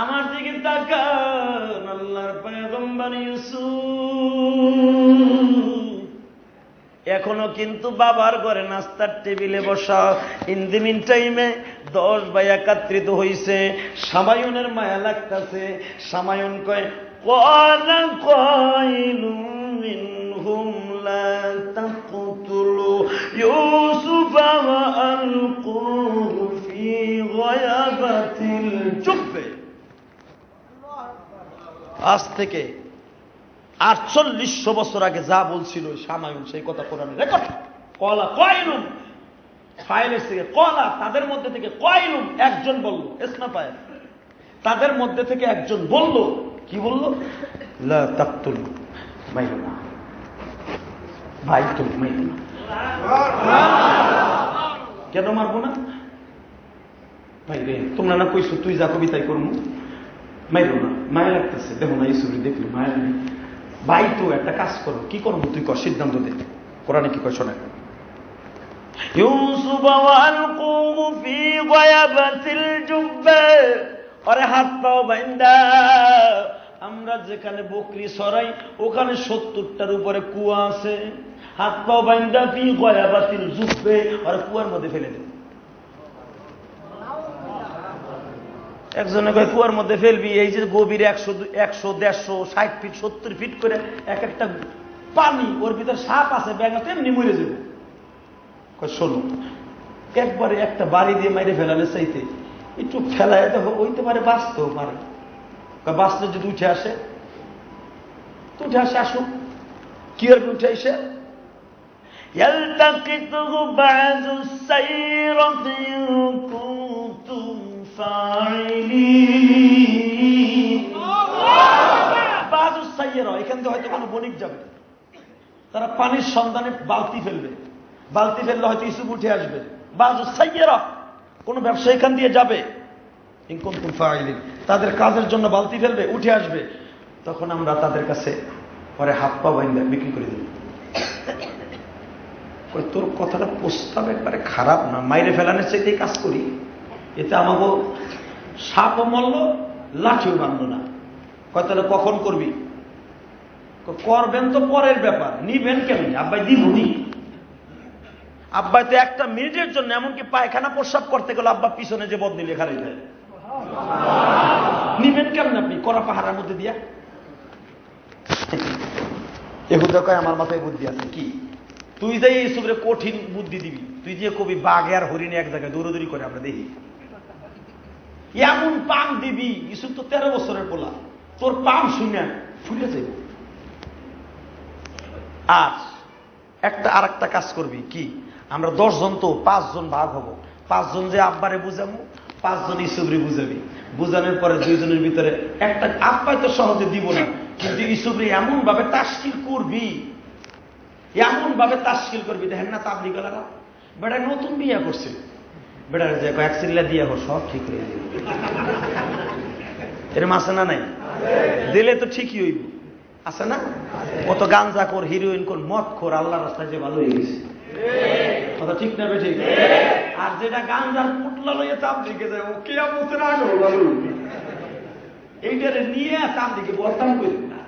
আমার দিকে তাকান, আল্লাহর পয়গম্বর ইউসুফ এখনো কিন্তু বাবার ঘরে নাস্তার টেবিলে বসা। ইন দি মিন টাইমে 10 ভাই একত্রিত হইছে। সামায়নের মায়া লাগতাছে। সামায়ন কয় ক্বালা কাইলুম মিনহুম লা তাকতুলু ইউসুফা ওয়া আলকুহু ফি গায়াবাতিল জুব্বে। আজ থেকে 4800 বছর আগে যা বলছিল সামায়ুন, সেই কথা কোরআনে রেকর্ড। ক্বালা কাইলুম, ফাইলের থেকে ক্বালা, তাদের মধ্যে থেকে, কাইলুম একজন বলল, ইসমা পায়, তাদের মধ্যে থেকে একজন বলল। কি বলল? লা তাকতুলু, মাইরো না ভাই, তুমি মাইরো না। কেন মারবো না? ভাই রে, তোমরা না কইছো তুই যা কবি তাই করবো। মাইরো না, মায়া লাগতেছে, দেখো না ইউসুফে দেখলে মায়া লাগে। ভাই তো একটা কাজ করো, কি করবো তুই কর, সিদ্ধান্ত দে। কোরআনে কি কয় শোনে, ইউসুফ ওয়ালকুহু ফি গায়াবাতিল জুব্বা, আরে হাত পাও বাইন্দা, আমরা যেখানে বকরি সরাই ওখানে 70টার উপরে কুয়া আছে, হাত পাও বাইন্দা ফি গায়াবাতিল জুব্বা, আর কুয়ার মধ্যে ফেলে দেব। একজনে কয় কুয়ার মধ্যে ফেলবি, এই যে গভীর 100, 150, 60 ফিট 70 ফিট করে এক একটা পানি, ওর ভিতরে সাপ আছে, ব্যাঙ আছে, এমনি মরে যাবে। শোনো, একবারে একটা বাড়ি দিয়ে মাইরে ফেলালে চাইতে একটু ফেলায় দেখো, হইতে পারে বাঁচতেও পারে। বাঁচলে যদি উঠে আসে তো উঠে আসে, আসুক, কি আর উঠে আসে। يلتقطه بعض السيرة إن كنتم فاعلين। بعض السيرة, এখান থেকে হয়তো কোনো বণিক যাবে, তারা পানির সন্ধানে বালতি ফেলবে, বালতি ফেললে হয়তো ইউসুফ উঠে আসবে। بعض السيرة, কোন ব্যবসা এখান দিয়ে যাবে, ইন কুনতুম ফাইলিন, তাদের কাজের জন্য বালতি ফেলবে, উঠে আসবে, তখন আমরা তাদের কাছে পরে হাত পা বাইন্দা বিক্রি করে দেব। তোর কথাটা প্রস্তাব একবারে খারাপ না, মাইরে ফেলানোর চাইতে কাজ করি, এতে আমাকে সাপও মরল, লাঠিও বাঁধল না। তাহলে কখন করবি? করবেন তো পরের ব্যাপার, নিবেন কেমনি? আব্বাই দিবনি, আব্বাই তো একটা মিনিটের জন্য, এমনকি পায়খানা প্রস্রাব করতে গেলে আব্বা পিছনে যে বদনি লেখা রয়ে যায়, নিবেন কেমন আপনি কড়া পাহাড়ের মধ্যে দিয়া? এহুদা কয় আমার মাথায় বুদ্ধি আছে। কি? তুই যাই ইউসুফরে কঠিন বুদ্ধি দিবি, তুই যে কবি বাঘে আর হরিণে এক জায়গায় দৌড়াদৌড়ি করে, আমরা দেখি এমন পাম দিবি, ইউসুফ তো 13 বছরের পোলা, তোর পাম শুনে ফুলে যাইব। আর আর একটা কাজ করবি কি, আমরা 10 জন তো 5 জন ভাগ হব, 5 জন যে আব্বারে বুঝাবো, 5 জন ইউসুফরে বুঝাবি, বুঝানোর পরে 2 জনের ভিতরে একটা, আব্বাই তো সহজে দিব না, কিন্তু ইউসুফরে এমন ভাবে তাশকিল করবি, এমন ভাবে তাশকিল করবি, দেখেন না তাবলিগেরা বেটা নতুন বিয়ে করছে, বেটা যে কয়েক চিল্লা দিয়ে হোক সব ঠিক হয়ে যাবে, এর মাসে না নাই দিলে তো ঠিকই হইব, আছে না? কত গাঞ্জা কর, হিরোইন কর, মদ খোর, আল্লাহ রাস্তায় যে ভালো হয়ে গেছে, কথা ঠিক না ঠিক? আর যেটা গাঞ্জার পুটলা লইয়া তাবলিগে যায়, ও কিয়ামতের আগে ভালো হইবে, এইটারে নিয়ে তাবলিগে বর্তমান করি না।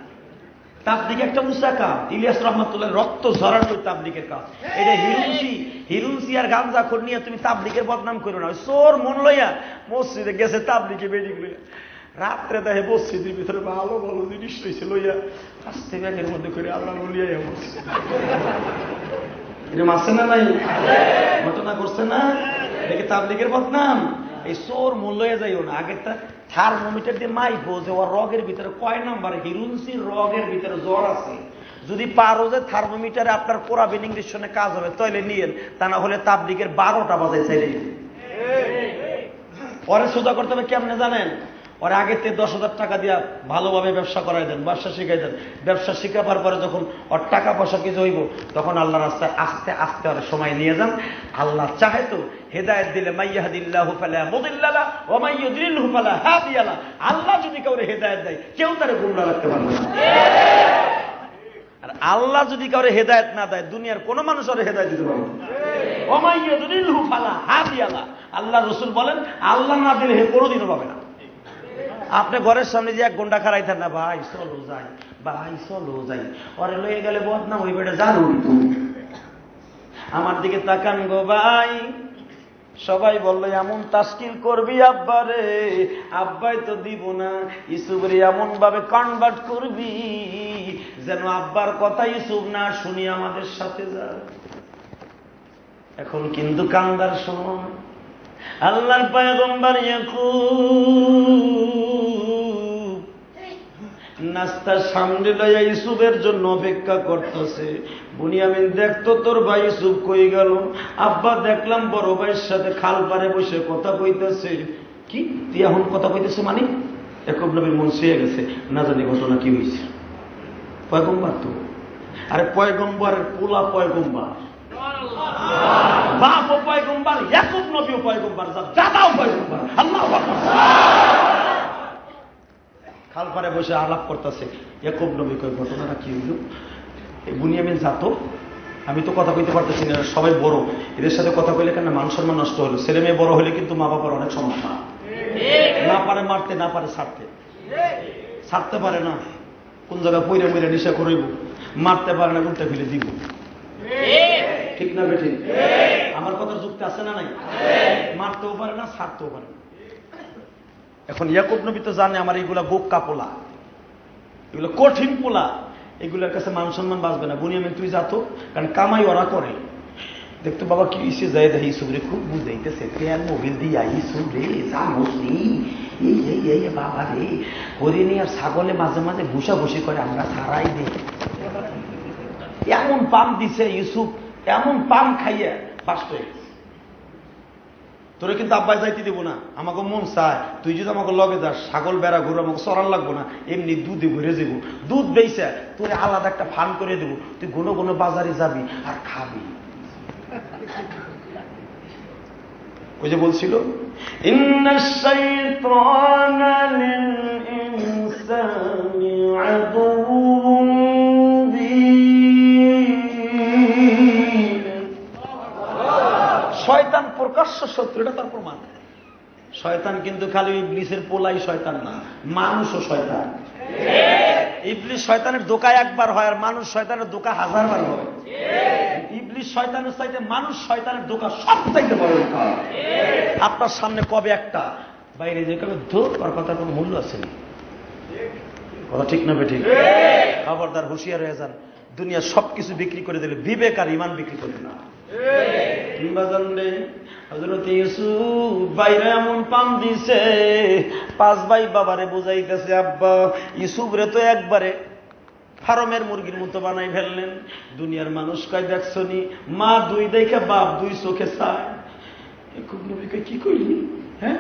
তাবলিগ একটা উঁচা কাজ, ইলিয়াস রহমাতুল্লাহ রক্ত ঝরানো তাবলিগের কাজ। এটা হিরুসি আর গাঞ্জা খোর নিয়ে তুমি তাবলিগের বদনাম করো না। চোর মন লইয়া মসজিদে গেছে তাবলিগে বেরিয়ে লইয়া, রাত্রে দেখে মসজিদের ভিতরে ভালো ভালো জিনিস রয়েছে লইয়া আস্তে ব্যাগের মধ্যে করে আল্লাহ বলিয়া বলছে, এরকম আছে না নাই? ঘটনা করছে না? দেখে তাবলিগের বদনাম। এই চোর মূল্য যাইও না, আগেরটা থার্মোমিটার দিয়ে মাইপো যে ওর রগের ভিতরে কয় নাম্বার হিরুন্সির রগের ভিতরে জ্বর আছে, যদি পারো যে থার্মোমিটারে আপনার কোরআন ইংলিশনে কাজ হবে তাহলে নিয়েন, তা না হলে তাবলিগের 12টা বাজায় চাইলে পরে সোজা করতে হবে কেমনে জানেন? ওর আগে থেকে 10,000 টাকা দিয়া ভালোভাবে ব্যবসা করাই দেন, ব্যবসা শিখাই দেন, ব্যবসা শিখাবার পরে যখন ওর টাকা পয়সা কিছু হইব তখন আল্লাহ রাস্তায় আস্তে আস্তে ওর সময় নিয়ে যান। আল্লাহ চাহে তো হেদায়েত দিলে মাইয়াহদিল্লাহু ফালা মুদিল্লা লাহু ওয়া মান ইউদ্লিলহু ফালা হাদিয়া লাহু, আল্লাহ যদি কাউরে হেদায়েত দেয় কেউ তারে গুমরাহ রাখতে পারবে না। আর আল্লাহ যদি কাউরে হেদায়েত না দেয় দুনিয়ার কোনো মানুষ ওরে হেদায়েত দিতে পারবে না। ওয়া মান ইউদ্লিলহু ফালা হাদিয়া লাহু, আল্লাহ রাসূল বলেন আল্লাহ না দিলে হে কোনোদিনও পাবে না। আপনি ঘরের সামনে যে 1 ঘন্টা খারাইতেন না, ভাই চলো যাই, ভাই চলো যাই, ওরে লয়ে গেলে বদনাম হইবে, এটা জানো তো। আমার দিকে তাকান গো ভাই, সবাই বললো এমন তাশকিল করবি আব্বারে, আব্বাই তো দিব না, ইউসুফরে এমন ভাবে কনভার্ট করবি যেন আব্বার কথা ইউসুফ না শুনি আমাদের সাথে যায়। এখন কিন্তু কান্দার সময়। আল্লাহর পয়গম্বর ইয়াকুব নাস্তার সামনে লইয়া ইউসুফের জন্য অপেক্ষা করতেছে। বুনিয়ামিন দেখতো তোর ভাই ইউসুফ কই গেল? আব্বা দেখলাম বড় ভাইয়ের সাথে খাল পারে বসে কথা কইতেছে। কি তুই এখন কথা কইতেছে মানে? ইয়াকুব নবীর মন ছুঁয়ে গেছে, না জানি ঘটনা কি হয়েছে। পয়গম্বর তো, আরে পয়গম্বরের পোলা পয়গম্বর, বাপ ও পয়গম্বর, ইয়াকুব নবীও পয়গম্বর, দাদাও পয়গম্বর। আল্লাহু আকবার। খাল পারে বসে আলাপ করতেছে। ইয়াকুব নবী কই ঘটনাটা কি হইল? এই বুনিয়ামিন জাতো, আমি তো কথা কইতে পারতেছি না, সবাই বড়, এদের সাথে কথা কইলে কেন মান সম্মান নষ্ট হলো। ছেলে মেয়ে বড় হলে কিন্তু মা বাবার অনেক সমস্যা, না পারে মারতে, না পারে ছাড়তে পারে না, কোন জায়গায় পইরা মইরা নিশা করিব, মারতে পারে না, উল্টা ফেলে দিব। ঠিক না বেঠিক? আমার কথার যুক্তি আছে না নাই? মারতেও পারে না, ছাড়তেও পারে না। এখন ইয়াকুব নবী তো জানে আমার এইগুলা গোক্কা পোলা, এগুলো কঠিন পোলা, এগুলোর কাছে মান সম্মান বাঁচবে না। বুনিয়ামিন তুই যাতো, কারণ কামাই ওরা করে। দেখতো বাবা কি ইসে যায়, দেখি ইসুবরে খুব বুঝাইতেছে, ফ্যান মোবিল দিয়া ইসুবরে জানোস নি, এই বাবা রে হরিণী আর ছাগলে মাঝে মাঝে ভুষা ভুষি করে, আমরা ছাড়াই দিই। এমন পাম দিছে ইউসুফ, এমন পাম খাইয়া ফার্স্ট হয়ে গেছে। তোরে কিন্তু আব্বাই যাইতে দেবো না, আমাকে মন চায় তুই যদি আমাকে লগে যাস, ছাগল বেড়া ঘুরে আমাকে চড়ার লাগবো না, এমনি দুধে ভরে যাবো, দুধ বেইছে তোরে আলাদা একটা ফান করে দেবো, তুই ঘন ঘন বাজারে যাবি আর খাবি। ওই যে বলছিল ইন্নাশ শাইতানা লিল ইনসানি আদুউন বিন, শয়তান প্রকাশ্য শত্রু, এটা তার প্রমাণ। শয়তান কিন্তু খালি ইবলিসের পোলাই শয়তান না, মানুষও শয়তান। ইবলিস শয়তানের দোকায় একবার হয়, আর মানুষ শয়তানের দোকা 1000 বার হয়। ইবলিস শয়তানের চাইতে মানুষ শয়তানের দোকা সব চাইতে বড়। আপনার সামনে কবে একটা বাইরে যে কবে ধর, তার কথার কোনো মূল্য আছে না। কথা ঠিক না বেঠিক? খবরদার, হুঁশিয়ার হয়ে যান। দুনিয়ার সবকিছু বিক্রি করে দিলে বিবেক আর ইমান বিক্রি করে না। কিংবা জানলে হযরত ইউসুফ বাইরে এমন পাম দিছে, 5 ভাই বাবারে বুঝাইতেছে, আব্বা ইউসুফ রে তো একবারে ফার্মের মুরগির মতো বানাই ফেললেন। দুনিয়ার মানুষ কয় দেখছো নি, মা 2 দেখে বাপ 2 চোখে চায়। খুব নবী কয় কি কইলি? হ্যাঁ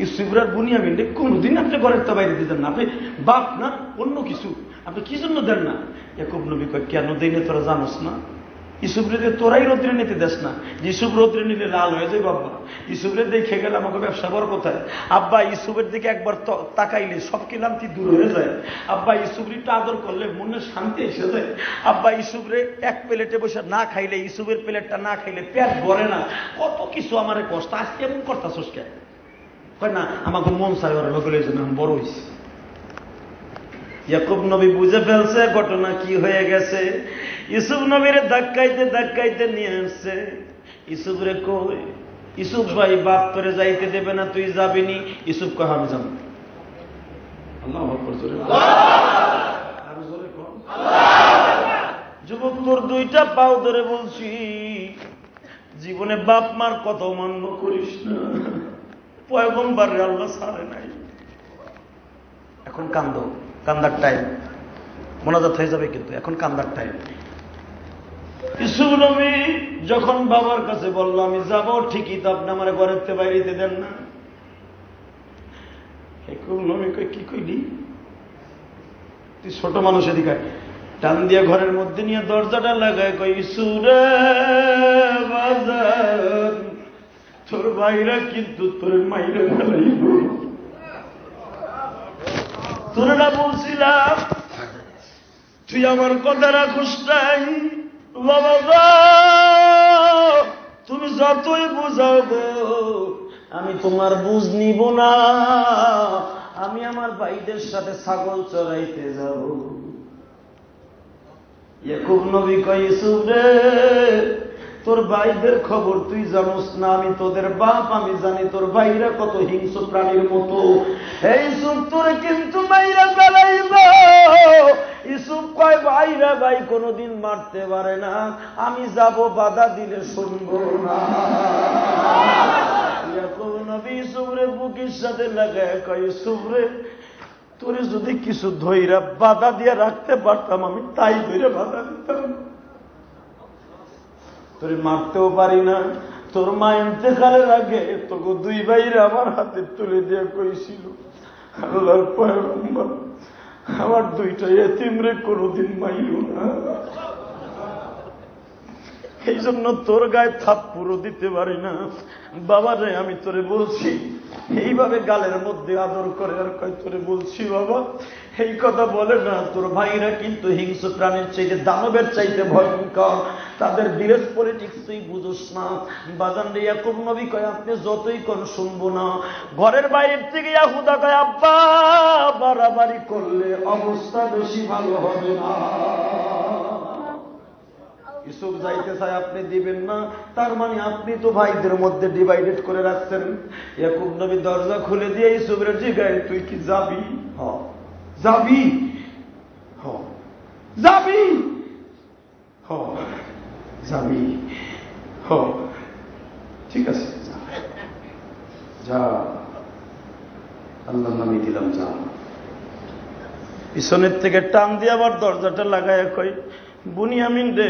ইউসুফরার বুনিয়ামিন কোনদিন আপনি ঘরের তো বাইরে দিতেন না, আপনি বাপ না অন্য কিছু, আপনি কি জন্য দেন না? ইয়াকুব নবী কয় কেন দেই না তোরা জানোস না? ইউসুফরে তোরাই রৌদ্রে নিতে দেস না, ইউসুফ রৌদ্রে নিলে লাল হয়ে যায়। বাবা ইউসুফরে দেখে গেলে আমাকে ব্যবসা বড় কোথায়? আব্বা ইউসুফের দিকে একবার তাকাইলে সব কিলামতি দূর হয়ে যায়। আব্বা ইউসুফরিটা আদর করলে মনে শান্তি এসে যায়। আব্বা ইউসুফরে এক প্লেটে বসে না খাইলে, ইউসুফের প্লেটটা না খাইলে পেট ভরে না, কত কিছু আমার কষ্ট। আজকে এমন করতাছস কেন? কয় না আমাকে মন চাই ওরা লোকের জন্য আমি বড় হয়েছি। ইয়াকুব নবী বুঝে ফেলছে ঘটনা কি হয়ে গেছে। ইউসুফ নবীরে ধাক্কাইতে ধাক্কাইতে নিয়ে আসছে। ইউসুফ রে কই, ইউসুফ ভাই বাপ তোরে যাইতে দেবে না, তুই যাবি নি? ইউসুফ কয় আমি যাব। আল্লাহু আকবার, জোরে আর জোরে কর। যুবক তোর 2টা পাও ধরে বলছি, জীবনে বাপ মার কত মান্য করিস না। পয়গম্বর রে আল্লাহ ছাড়ে নাই। এখন কান্দো, কান্দার টাইম, মোনাজাত হয়ে যাবে কিন্তু এখন কান্দার টাইম। ইউসুফ নবী যখন বাবার কাছে বলল আমি যাব, ঠিকই তো আপনি আমার ঘরের থেকে বাইরে দেন না। ইয়াকুব নবী কই কি কইলি? তুই ছোট মানুষ, এদিকে টান দিয়ে ঘরের মধ্যে নিয়ে দরজাটা লাগায় কই ইউসুফরে বাজার, তোর ভাইরা কিন্তু তোর মাইরে ফেলাইব। তোর না বলছিলাম তুই আমার কথা রাখোস নাই? বাবা গো তুমি যতই বুঝাও গো, আমি তোমার বুঝ নিব না। আমি আমার ভাইদের সাথে ছাগল চড়াইতে যাব। ইয়াকুব নবী কয় ইউসুফ রে তোর ভাইদের খবর তুই জানোস না, আমি তোদের বাপ, আমি জানি তোর ভাইরা কত হিংস্র প্রাণীর মতো। এই ইউসুফ তোরে কিন্তু মাইরা ফেলাইব। ইউসুফ কয় ভাইরা ভাই কোনোদিন মারতে পারে না, আমি যাব বাধা দিলে শুনবো না। ইয়াকুব নবী ইউসুফরে বুকের সাথে লাগায় কয় ইউসুফ রে তোরে যদি কিছু ধইরা বাধা দিয়ে রাখতে পারতাম আমি তাই ধরে বাধা দিতাম। তোরে মারতেও পারি না। তোর মা ইন্তেকালের আগে তোকে 2 ভাইরা আমার হাতে তুলে দিয়ে কইছিল, আল্লাহর পয়গম্বর আমার 2টা এতিম রে কোনোদিন মাইল না। এই জন্য তোর গায়ে থাপ্পড়ও দিতে পারি না। বাবা রে, আমি তোরে বলছি, এইভাবে গালের মধ্যে আদর করে আর কয় তোরে বলছি বাবা, এই কথা বলে না। তোর ভাইরা কিন্তু হিংস্র প্রাণীর চাইতে, দানবের চাইতে ভয়ঙ্কর। তাদের বিরেজ পলিটিক্স তুই বুঝোস না। বাজান রে, ইয়াকুব নবী কয় আপনি যতই কোন শুনবো না। ঘরের বাইরের থেকে ইয়াহুদা কয় আব্বা বাড়াবাড়ি করলে অবস্থা বেশি ভালো হবে না। ইউসুফ যাইতে চায়, আপনি দিবেন না, তার মানে আপনি তো ভাইদের মধ্যে ডিভাইডেড করে রাখছেন। ইয়াকুব নবী দরজা খুলে দিয়ে ইউসুফের জিগায় তুই কি যাবি? যাবি? যাবি? যাবি? ঠিক আছে, যা, আল্লাহর নামে দিলাম, যা। পিছনের থেকে টান দিয়ে আবার দরজাটা লাগায় কই, বুনিয়ামিন রে,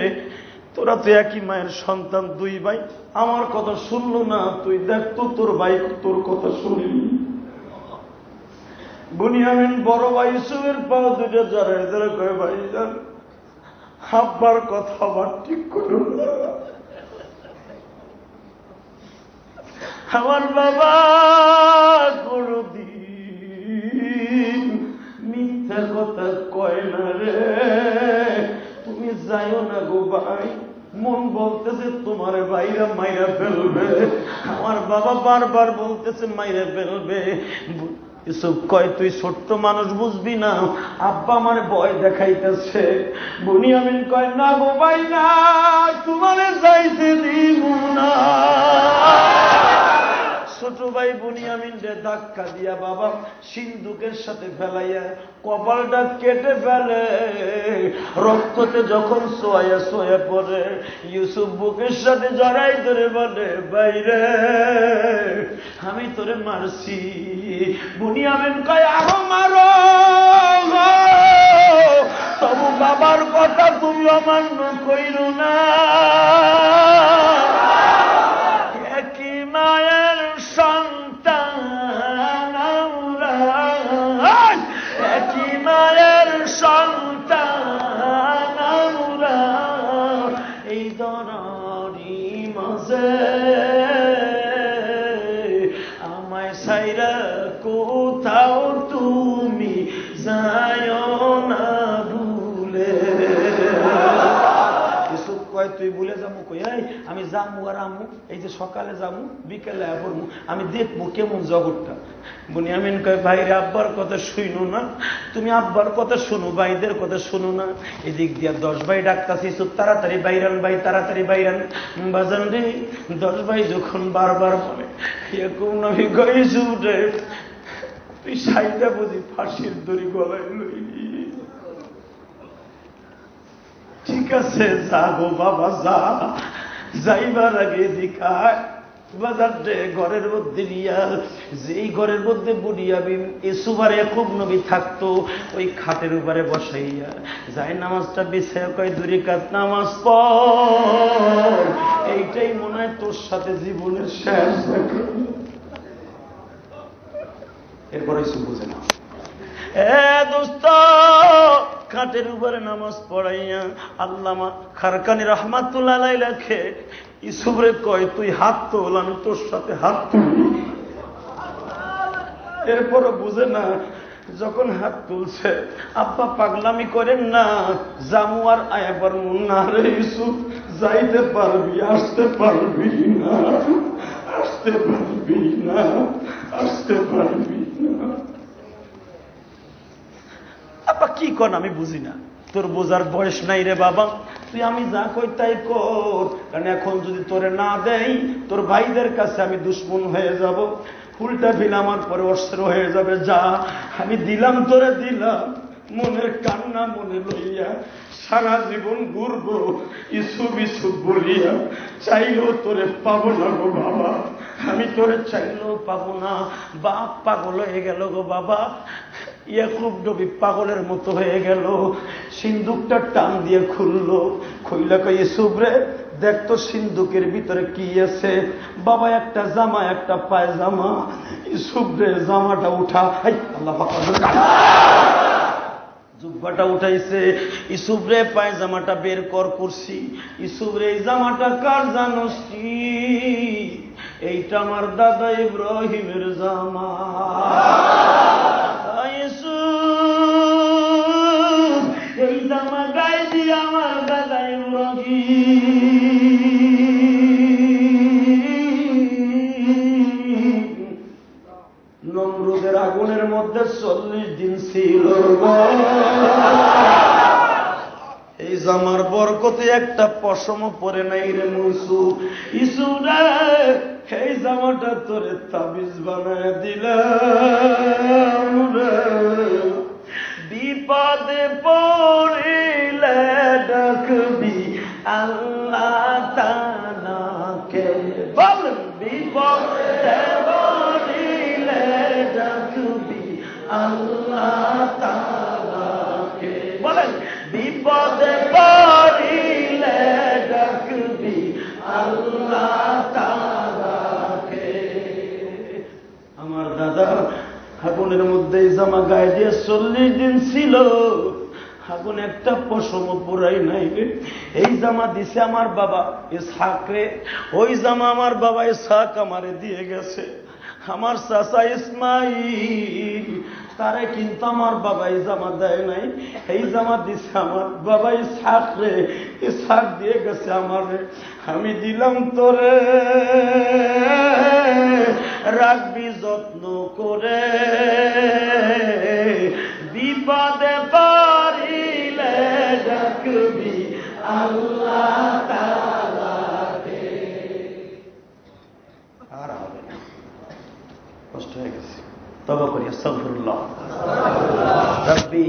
তোরা তো একই মায়ের সন্তান, দুই ভাই, আমার কথা শুনলো না। তুই দেখ তো তোর ভাই তোর কথা শুনিনি। বুনিয়ামিন বড় ভাই ইউসুফের পাও দুটো জড়ায় ধরে কয়ে, ভাই যান, আব্বার কথা আবার ঠিক করো না। আমার বাবা কোনদিন মিথ্যা কথা কয় না রে। তুমি যাইও না গো ভাই, মন বলতেছে তোমার ভাইরা মাইরা ফেলবে। আমার বাবা বারবার বলতেছে মাইরা ফেলবে। ইউসুফ কয় তুই ছোট্ট মানুষ, বুঝবি না, আব্বা আমার ভয় দেখাইতেছে। বুনিয়ামিন কয় না গো ভাই না, তোমারে যাইতে দিব না। ছোট ভাই বুনিয়ামিন রে ধাক্কা দিয়া বাবা সিন্ধুকের সাথে ফেলাইয়া কপালটা কেটে ফেলে। রক্ততে যখন সোয়া সোয়া পড়ে, ইউসুফ বুকের সাথে জড়াই ধরে বলে, বাইরে আমি তোরে মারছি। বুনিয়ামিন কয় আরো মারো, তবু বাবার কথা তুমি অমান্য কইরো না। একই মায়ের সন্তান আমরা, একই মায়ের সন্তান আমরা, এই দরারি মাঝে আমায় ছাইরা কোথাও তুমি যাইও না ভুলে। তুই ভুলে যাবো কই? আমি যামু আর আমু, এই যে সকালে যামু বিকেলে পড়মু, আমি দেখবো কেমন জগৎটা। বুনিয়ামিন কয় ভাইরে আব্বার কথা শুনো না, তুমি আব্বার কথা শুনো, ভাইদের কথা শুনো না। এদিক দিয়া 10 ভাই ডাকতাছি, তাড়াতাড়ি বাইরান ভাই, তাড়াতাড়ি বাইরান। বাজান রে, 10 ভাই যখন বারবার বলে, ইয়াকুব নবী কয় ইউসুফ রে, তুই সাইডা বুঝি ফাঁসির দড়ি গলায় লইলি। ঠিক আছে, যা গো বাবা যা। যাইবার আগে দেখায় বাজার ঘরের মধ্যে নিয়া, যেই ঘরের মধ্যে বুনিয়ামিন ইউসুফ আর ইয়াকুব নবী থাকতো, ওই খাটের উপরে বসাইয়া যাই নামাজটা বিছাইয়া কয় 2 রাকাত নামাজ পড়, এইটাই মনে হয় তোর সাথে জীবনের শেষ। এরপরে ইউসুফ বুঝে না। দোস্ত, খাটের উপরে নামাজ পড়াইয়া আল্লামা খারকানি রহমাতুল্লাহ আলাইহি লেখে, ইউসুফরে কয় তুই হাত তোল, আমি তোর সাথে হাত তুলি। এরপরও বুঝে না। যখন হাত তুলছে, আব্বা পাগলামি করেন না, জামু আর আয়াবার মুন্না রে ইউসুফ, যাইতে পারবি, আসতে পারবি না, আসতে পারবি না, আসতে পারবি না। আব্বা কি কর আমি বুঝি না, তোর বোঝার বয়স নাই রে বাবা, তুই আমি যা কই তাই কর। কারণ এখন যদি তোরে না দেই, তোর ভাইদের কাছে আমি দুশ্মন হয়ে যাব, উল্টা ফিল আমার পরে অস্ত্র হয়ে যাবে। যা, আমি দিলাম তোরে দিলাম, মনের কান্না মনে লইয়া সারা জীবন ঘুরবো ইসুফ ইসুফ বলিয়া, চাইলেও তোরে পাবো না গো বাবা, আমি তোরে চাইলেও পাবো না। বাপ পাগল হয়ে গেল গো বাবা, ইয়াকুব নবী পাগলের মতো হয়ে গেল। সিন্দুকটা টান দিয়ে খুললো, খুইলা কই ইউসুফ রে দেখ তো সিন্দুকের ভিতরে কি আছে। বাবা একটা জামা, একটা পায়জামা। ইউসুফ রে জামাটা উঠা, আল্লাহ যুবক জুব্বাটা উঠাইছে, ইসুফ রে পায়জামাটা বের করছি, ইসুফ রে এই জামাটা কার জানোস কি? এইটা আমার দাদা ইব্রাহিমের জামা। ইসুফ এই জামা গায়ে দিয়ে আমার দাদা ইব্রাহিম নমরুদের আগুনের মধ্যে 40 দিন ছিল। এই জামার বরকতে একটা পশম পরে নাই রে ইউসুফ। ইউসুফ রে এই জামাটা তোরে তাবিজ বানায় দিলাম রে, বিপদে পড়িলে ডাকবি আল্লাহ তাআলাকে। বলেন বিপদে পড়িলে ডাকবি আল্লাহ তাআলাকে। বলেন বিপদে পড়িলে ডাকবি আল্লাহ তাআলাকে। আমার দাদা আগুনের মধ্যে জামা গায়ে দিয়ে 40 দিন ছিল, আগুন একটা পশম পুরাই নাই রে। এই জামা দিছে আমার বাবা ইসহাক রে, ওই জামা আমার বাবা ইসহাক আমারে দিয়ে গেছে। আমার চাচা ইসমাইল তারে কিন্তু আমার বাবা এই জামা দেয় নাই, এই জামা দিছে আমার বাবা ইসহাক রে, ইসহাক দিয়ে গেছে আমারে। আমি দিলাম তোরে, রাখবি যত্ন করে, বিপদে পড়িলে ডাকবি আল্লাহ তাআলাকে। আর হবে না, কষ্ট হয়ে গেছে, তওবা করি। আস্তাগফিরুল্লাহ রাব্বি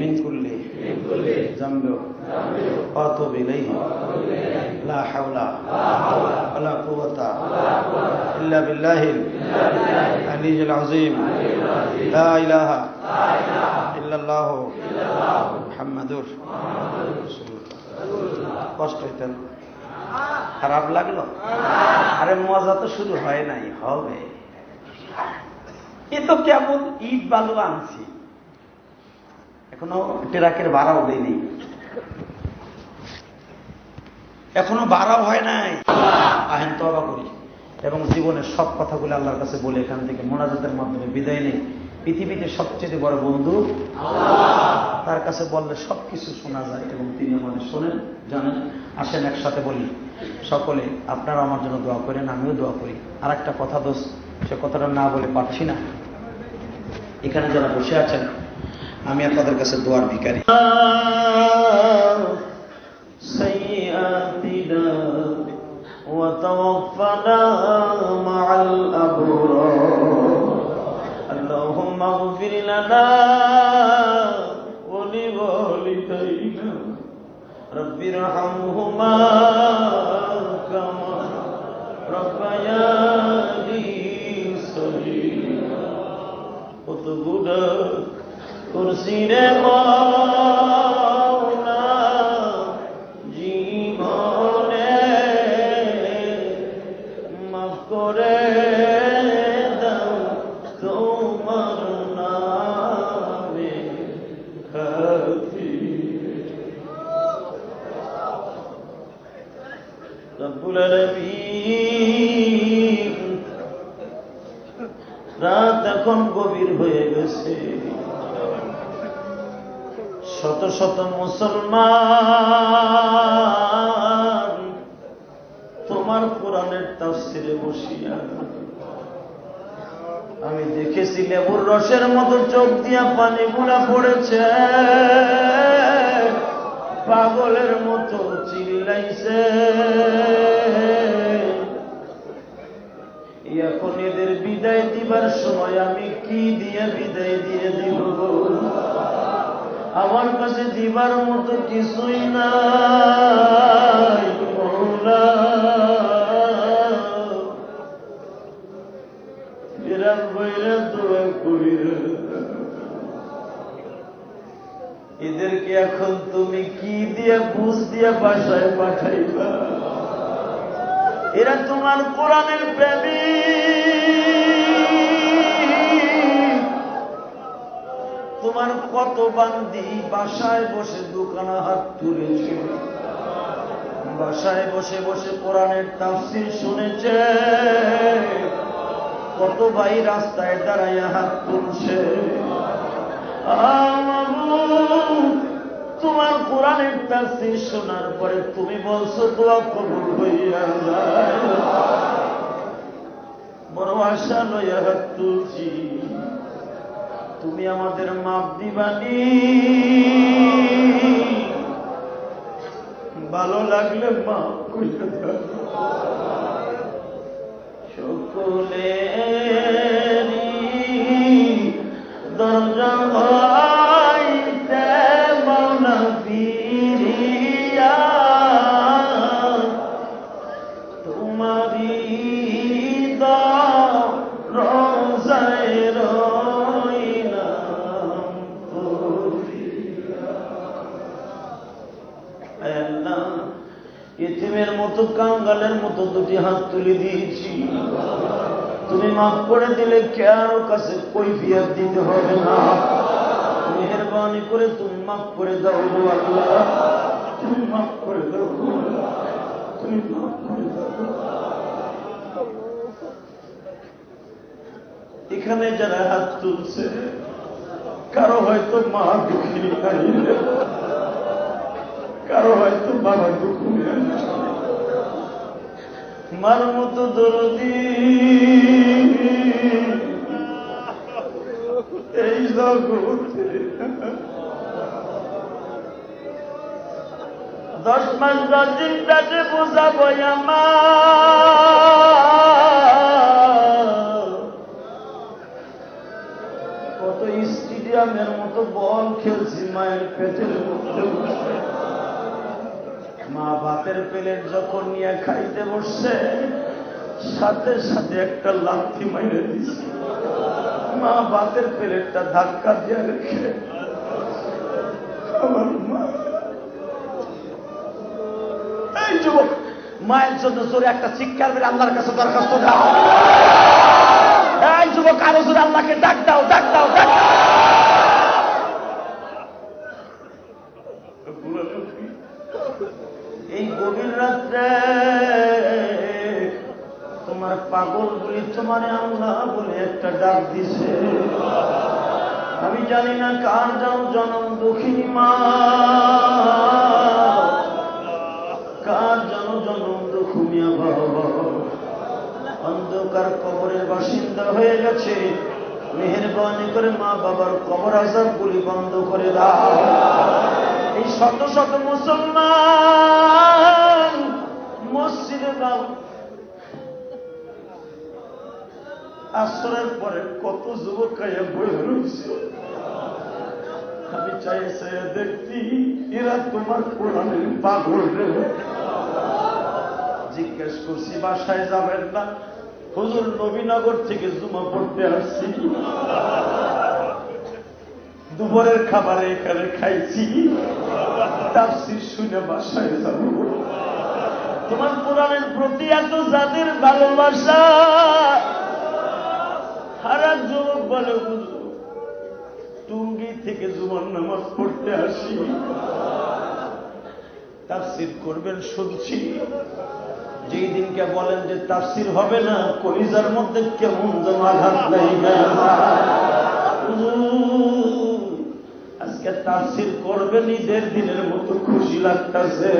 মিন কুল্লি যামবি ওয়া আতুবু ইলাইহি লা হাওলা ওয়ালা কুওয়াতা ইল্লা বিল্লাহিল আলিয়্যিল আযীম। লা ইলাহা ইল্লাল্লাহু মুহাম্মাদুর রাসূলুল্লাহ। কষ্ট হইতেন, খারাপ লাগলো? আরে মজা তো শুরু হয় নাই, হবে। এ তো কেবল ইট বালু আনছি, এখনো ট্রাকের ভাড়াও দেয়নি, এখনো ভাড়াও হয় নাই। আহেন তওবা করি এবং জীবনের সব কথাগুলো আল্লাহর কাছে বলে এখান থেকে মোনাজাতের মাধ্যমে বিদায় নেই। পৃথিবীতে সবচেয়ে বড় বন্ধু আল্লাহ, তার কাছে বললে সবকিছু শোনা যায় এবং তিনি আমাদের শোনেন, জানেন। আসেন একসাথে বলি সকলে, আপনারা আমার জন্য দোয়া করেন, আমিও দোয়া করি। আর একটা কথা দোস্ত, সে কথাটা না বলে পারছি না। এখানে যারা বসে আছেন, আমি আপনাদের কাছে দোয়ার ভিখারি। সাইয়্যাতিনা ওয়া তাওফানা মা'আল আবরার। আল্লাহুম্মা ইগফির লানা ওয়া লিওয়ালিদাইনা রাব্বিরহামহুমা কামা রাব্বায়ানি সগীরা। কত গুনাহ করছি রে মাওলা জীবনে, মাফ করে দাও তোমার নামে খাতিরে। রব্বুল আলামিন, রাত এখন গভীর হয়ে গেছে, শত শত মুসলমান তোমার কোরআনের তাফসিরে বসিয়া আমি দেখেছি লেবুর রসের মতো চোখ দিয়া পানি গুলা পড়েছে, পাগলের মতো চিল্লাইছে। এখন এদের বিদায় দিবার সময় আমি কি দিয়ে বিদায় দিয়ে দিব? আমার কাছে দিবার মতো কিছুই নাই মওলা। বিরাম বইরা দোয়া করি, এদেরকে এখন তুমি কি দিয়ে বুঝ দিয়ে বাসায় পাঠাইবা? এরা তোমার কোরআনের প্রেমিক, তোমার কত বান্দি বাসায় বসে দোকানে হাত তুলেছে, বাসায় বসে বসে কোরআনের তাফসীর শুনেছে, কত ভাই রাস্তায় দাঁড়াইয়া হাত তুলছে। তোমার কোরআনের তাফসীর শোনার পরে তুমি বলছো দোয়া কবুল হইয়া যায়, বড় আশা লইয়া হাত তুলছি, তুমি আমাদের মাপ দিবানি, ভালো লাগলে মাপ কইতে দাও। সকলেরই দরজা হইতে মাওলা ফিরিয়া তোমারি রোজায় রইলাম পড়িয়া। আল্লাহ, ইতিমের মতো কাঙ্গালের মতো দুটি হাত তুলে দিয়েছি, তুমি মাফ করে দিলে কারো কাছে কৈফিয়ত দিতে হবে না। মেহেরবানি করে তুমি মাফ করে দাও গো আল্লাহ, তুমি মাফ করে দাও, তুমি মাফ করে দাও। এখানে যারা হাত তুলছে কারো হয়তো মা দুঃখিনী হারিয়ে, কারো হয়তো বাবা দুঃখিনী, মার মতো দরদি এই জগতে 10 মাস 10 দিন পেটে বোঝাবো আমার, কত স্টেডিয়ামের মতো বল খেলছি মায়ের পেটের মধ্যে বসে। মা ভাতের প্লেট যখন নিয়ে খাইতে বসছে সাথে সাথে একটা লাথি মাইরে দিচ্ছে, মা ভাতের প্লেটটা ধাক্কা দিয়ে রেখে আমার মা। এই যুবক, মায়ের জন্য জোরে একটা চিৎকার মেরে আল্লাহর কাছে দরখাস্ত দাও। এই যুবক, আরো জোরে আল্লাহকে ডাক দাও, ডাক দাও, ডাক দাও। এই গভীর রাত্রে তোমার পাগল বলি তোমার আল্লাহ বলে একটা ডাক দিছে। আমি জানি না কার যাও জনম দুঃখিনী মা, কার যেন জনম দুঃখিয়া বাবা অন্ধকার কবরের বাসিন্দা হয়ে গেছে। মেহেরবানি করে মা বাবার কবর আযাব গুলি বন্ধ করে দাও। এই শত শত মুসলমান মসজিদে দাও, আসরের পরে কত যুবক খাইয়া বই রয়েছে। আমি চাইছে দেখছি এরা তোমার কোরআনের পাগল। জিজ্ঞেস করছি বাসায় যাবেন না? হুজুর নবীনগর থেকে জুমা পড়তে আসছি, দুপুরের খাবারে এখানে খাইছি, তাফসীর শুনে বাসায় যাব। তোমার কোরআনের প্রতি এত যাদের ভালোবাসা, হারা যুবক বলে হুজুর টুঙ্গি থেকে জুমার নামাজ পড়তে আসি, তাফসীর করবেন শুনছি। যেই দিনকে বলেন যে তাফসীর হবে না, কলিজার মধ্যে কেমন যেন আঘাত লাগে। আজকে তাফসীর করবেন ঈদের দিনের মতো খুশি লাগতেছে।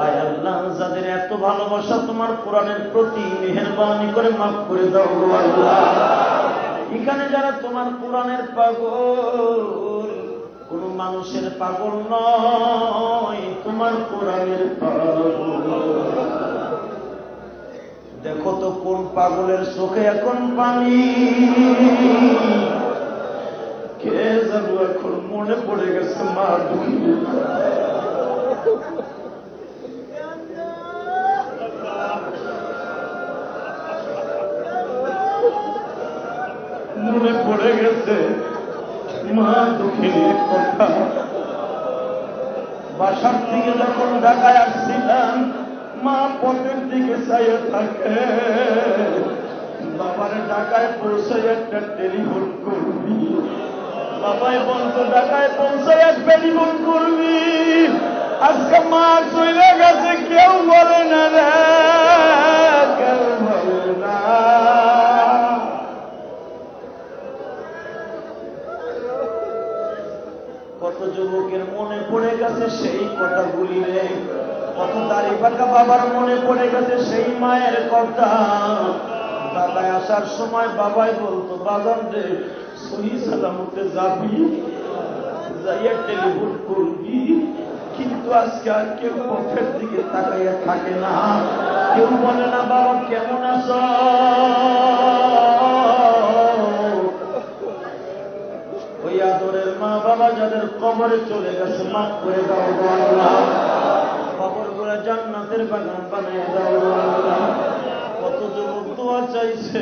আয় আল্লাহ, যাদের এত ভালোবাসা তোমার কোরআনের প্রতি, মেহেরবানি করে মাফ করে দাও গো আল্লাহ। এখানে যারা তোমার কোরআনের পাগল, কোন মানুষের পাগল নয়, তোমার কোরআনের পাগল। দেখো তো কোন পাগলের চোখে এখন পানি, কে জানো এখন মনে পড়ে গেছে মা দুঃখিনী। মনে পড়ে গেছে মা দুঃখিনীর কথা। বাসার থেকে যখন ঢাকায় আসছিলাম, মা পথের দিকে চাইয়ে থাকে, বাবার ঢাকায় পৌঁছে একটা টেলিফোন করবি, বাবাই বলতো ঢাকায় পৌঁছায় এক টেলিফোন করবি, আজকে মা চলে গেছে, কেউ বলে না রে, কেউ বলে না। কত যুবকের মনে পড়ে গেছে সেই কথাগুলি রে, কত দাড়ি পাকা বাবার মনে পড়ে গেছে সেই মায়ের কথা। ঢাকায় আসার সময় বাবাই বলতো, বাজান রে সহি সালামতে যাবি, যাইয়া টেলিফোন করবি, কিন্তু আজকে আর কেউ পথের দিকে তাকাইয়া থাকে না, কেউ বলে না বাবা কেমন আছো। ওই আদরের মা বাবা যাদের কবরে চলে গেছে মাফ করে দাও আল্লাহ, কবরগুলো জান্নাতের বাগান বানিয়ে দাও আল্লাহ। কত যুবক দোয়া চাইছে,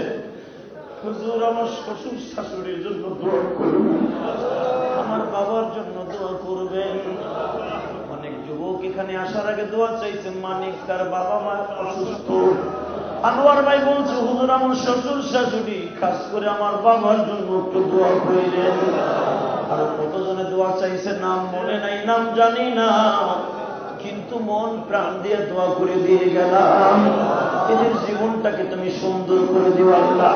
হুজুর আমার শ্বশুর শাশুড়ির জন্য দোয়া করবেন, আমার বাবার জন্য দোয়া করবেন। অনেক যুবক এখানে আসার আগে দোয়া চাইছে, মানিক তার বাবা মা অসুস্থ, আনোয়ার ভাই বলছে হুজুর আমার শ্বশুর শাশুড়ি, খাস করে আমার বাবার জন্য একটু দোয়া করিলেন। আর কতজনে দোয়া চাইছে নাম মনে নাই, নাম জানি না, কিন্তু মন প্রাণ দিয়ে দোয়া করে দিয়ে গেলাম, এদের জীবনটাকে তুমি সুন্দর করে দিও আল্লাহ।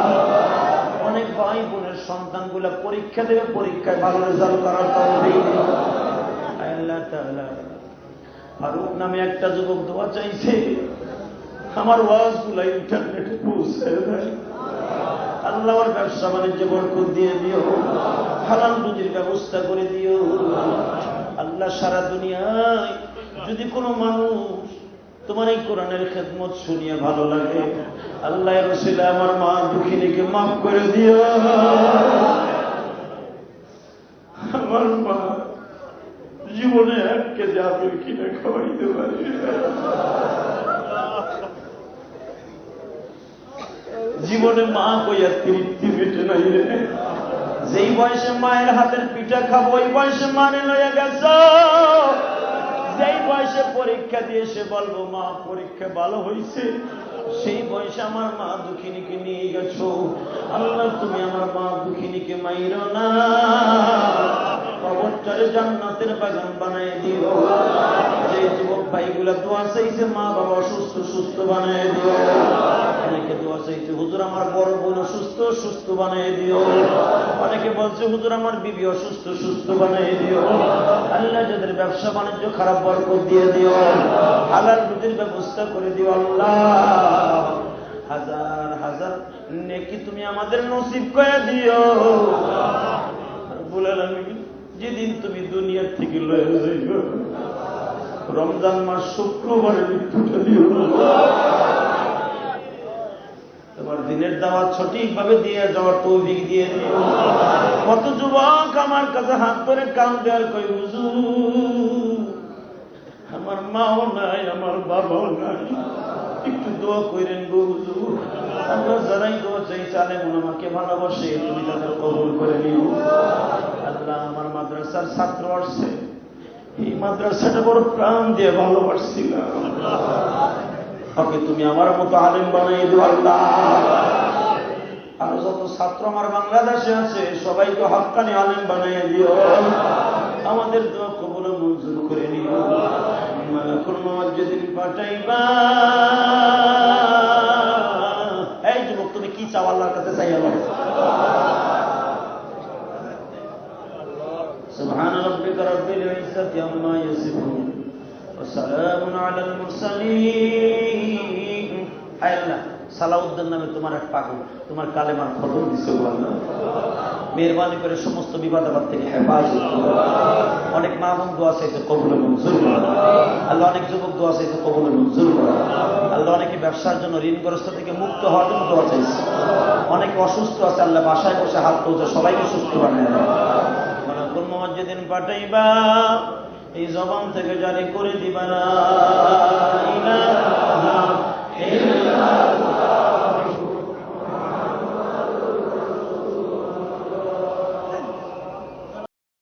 অনেক ভাই বোনের সন্তানগুলা পরীক্ষা দেবে, পরীক্ষায় ভালো রেজাল্ট করার তৌফিক দিও আল্লাহ তাআলা। ফারুক নামে একটা যুবক দোয়া চাইছে, আমার ওয়াজগুলা ইন্টারনেটে পৌঁছে দেয় আল্লাহ, আমার ব্যবসা বাণিজ্য বরকত দিয়ে দিও, হালাল রুজির ব্যবস্থা করে দিও আল্লাহ। সারা দুনিয়ায় যদি কোনো মানুষ তোমার এই কোরআনের খেদমত শুনিয়ে ভালো লাগে, আল্লাহ রসিলা আমার মা দুঃখিনীকে মাফ করে দিও। আমার মা জীবনে 1 কেজি আপেল কিনে খাওয়াইতে পারি, জীবনে মা কইয়া তৃপ্তি মেটে নাই রে। যেই বয়সে মায়ের হাতের পিঠা খাবো ওই বয়সে মানে লইয়া গেছ, যেই বয়সে পরীক্ষা দিয়ে সে বলবো মা পরীক্ষা ভালো হয়েছে, সেই বয়সে আমার মা দুঃখিনীকে নিয়ে গেছো। আল্লাহ তুমি আমার মা দুঃখিনীকে মাইরো না, কবরটারে জান্নাতের বাগান বানায় দিও। যে যুবক ভাইগুলা দোয়া চাইছে মা বাবা অসুস্থ সুস্থ বানায় দিও। অনেকে দোয়া চাইছে হুজুর আমার বড় বোন অসুস্থ সুস্থ বানায় দিও। অনেকে বলছে হুজুর আমার বিবি অসুস্থ সুস্থ বানায় দিও। আল্লাহ যাদের ব্যবসা বাণিজ্য খারাপ বরকত দিয়ে দিও, হালাল রুজির ব্যবস্থা করে দিও আল্লাহ। হাজার হাজার নেকি তুমি আমাদের নসিব করে দিও। বলে যেদিন তুমি দুনিয়ার থেকে লয়ে যাইবে রমজান মাস শুক্রবারে মৃত্যুটা দিও, তোমার দিনের দাওয়াত সঠিকভাবে দিয়ে যাওয়ার তৌফিক দিয়ে দিও। কত যুবক আমার কাছে হাত ধরে কাঁদে আর কই হুজুর আমার মাও নাই আমার বাবাও নাই, একটু দোয়া কইরেন গো হুজুর। আমরা যারাই দোয়া চাই চালে মন আমাকে ভালোবাসে তুমি তাদের কবুল করে নিও আল্লাহ। আমার মাদ্রাসার ছাত্র আসছে, এই মাদ্রাসাটা বড় প্রাণ দিয়ে ভালোবাসছিলাম, ওকে তুমি আমার মতো আলেম বানাই দিও আল্লাহ। আর যত ছাত্র আমার বাংলাদেশে আছে সবাইকে হক্কানি আলেম বানাই দিও। আমাদের দোয়া কবুল মঞ্জুর করে নিও। মালাকুল মউত যেদিন পাঠাইবা, এই যুবক তুমি কি চাও আল্লাহর কাছে চাই আল্লাহ। সুবহান রাব্বিকা রাব্বিল ইজ্জাতি আম্মা ইয়াসিফুন ওয়া সালামুন আলাল মুরসালিন। আল্লাহ সালাউদ্দিন নামে তোমার এক পাগল তোমার কালেমার খবর দিছে আল্লাহ, মেহরবানি করে সমস্ত বিবাদাবাদ থেকে হেফাজত করো। অনেক মা বোন দোয়া চাইতে কবুল মঞ্জুর করো আল্লাহ, অনেক যুবক দোয়া চাইতে কবুল মঞ্জুর করো আল্লাহ, অনেকে ব্যবসার জন্য ঋণগ্রস্ত থেকে মুক্ত হওয়ার জন্য দোয়া চাইছে, অনেকে অসুস্থ আছে আল্লাহ বাসায় বসে হাত তুলছে সবাইকে সুস্থ বানায় দাও। মালাকুল মউত যেদিন পাঠাইবা এই জবান থেকে জারি করে দিবা না।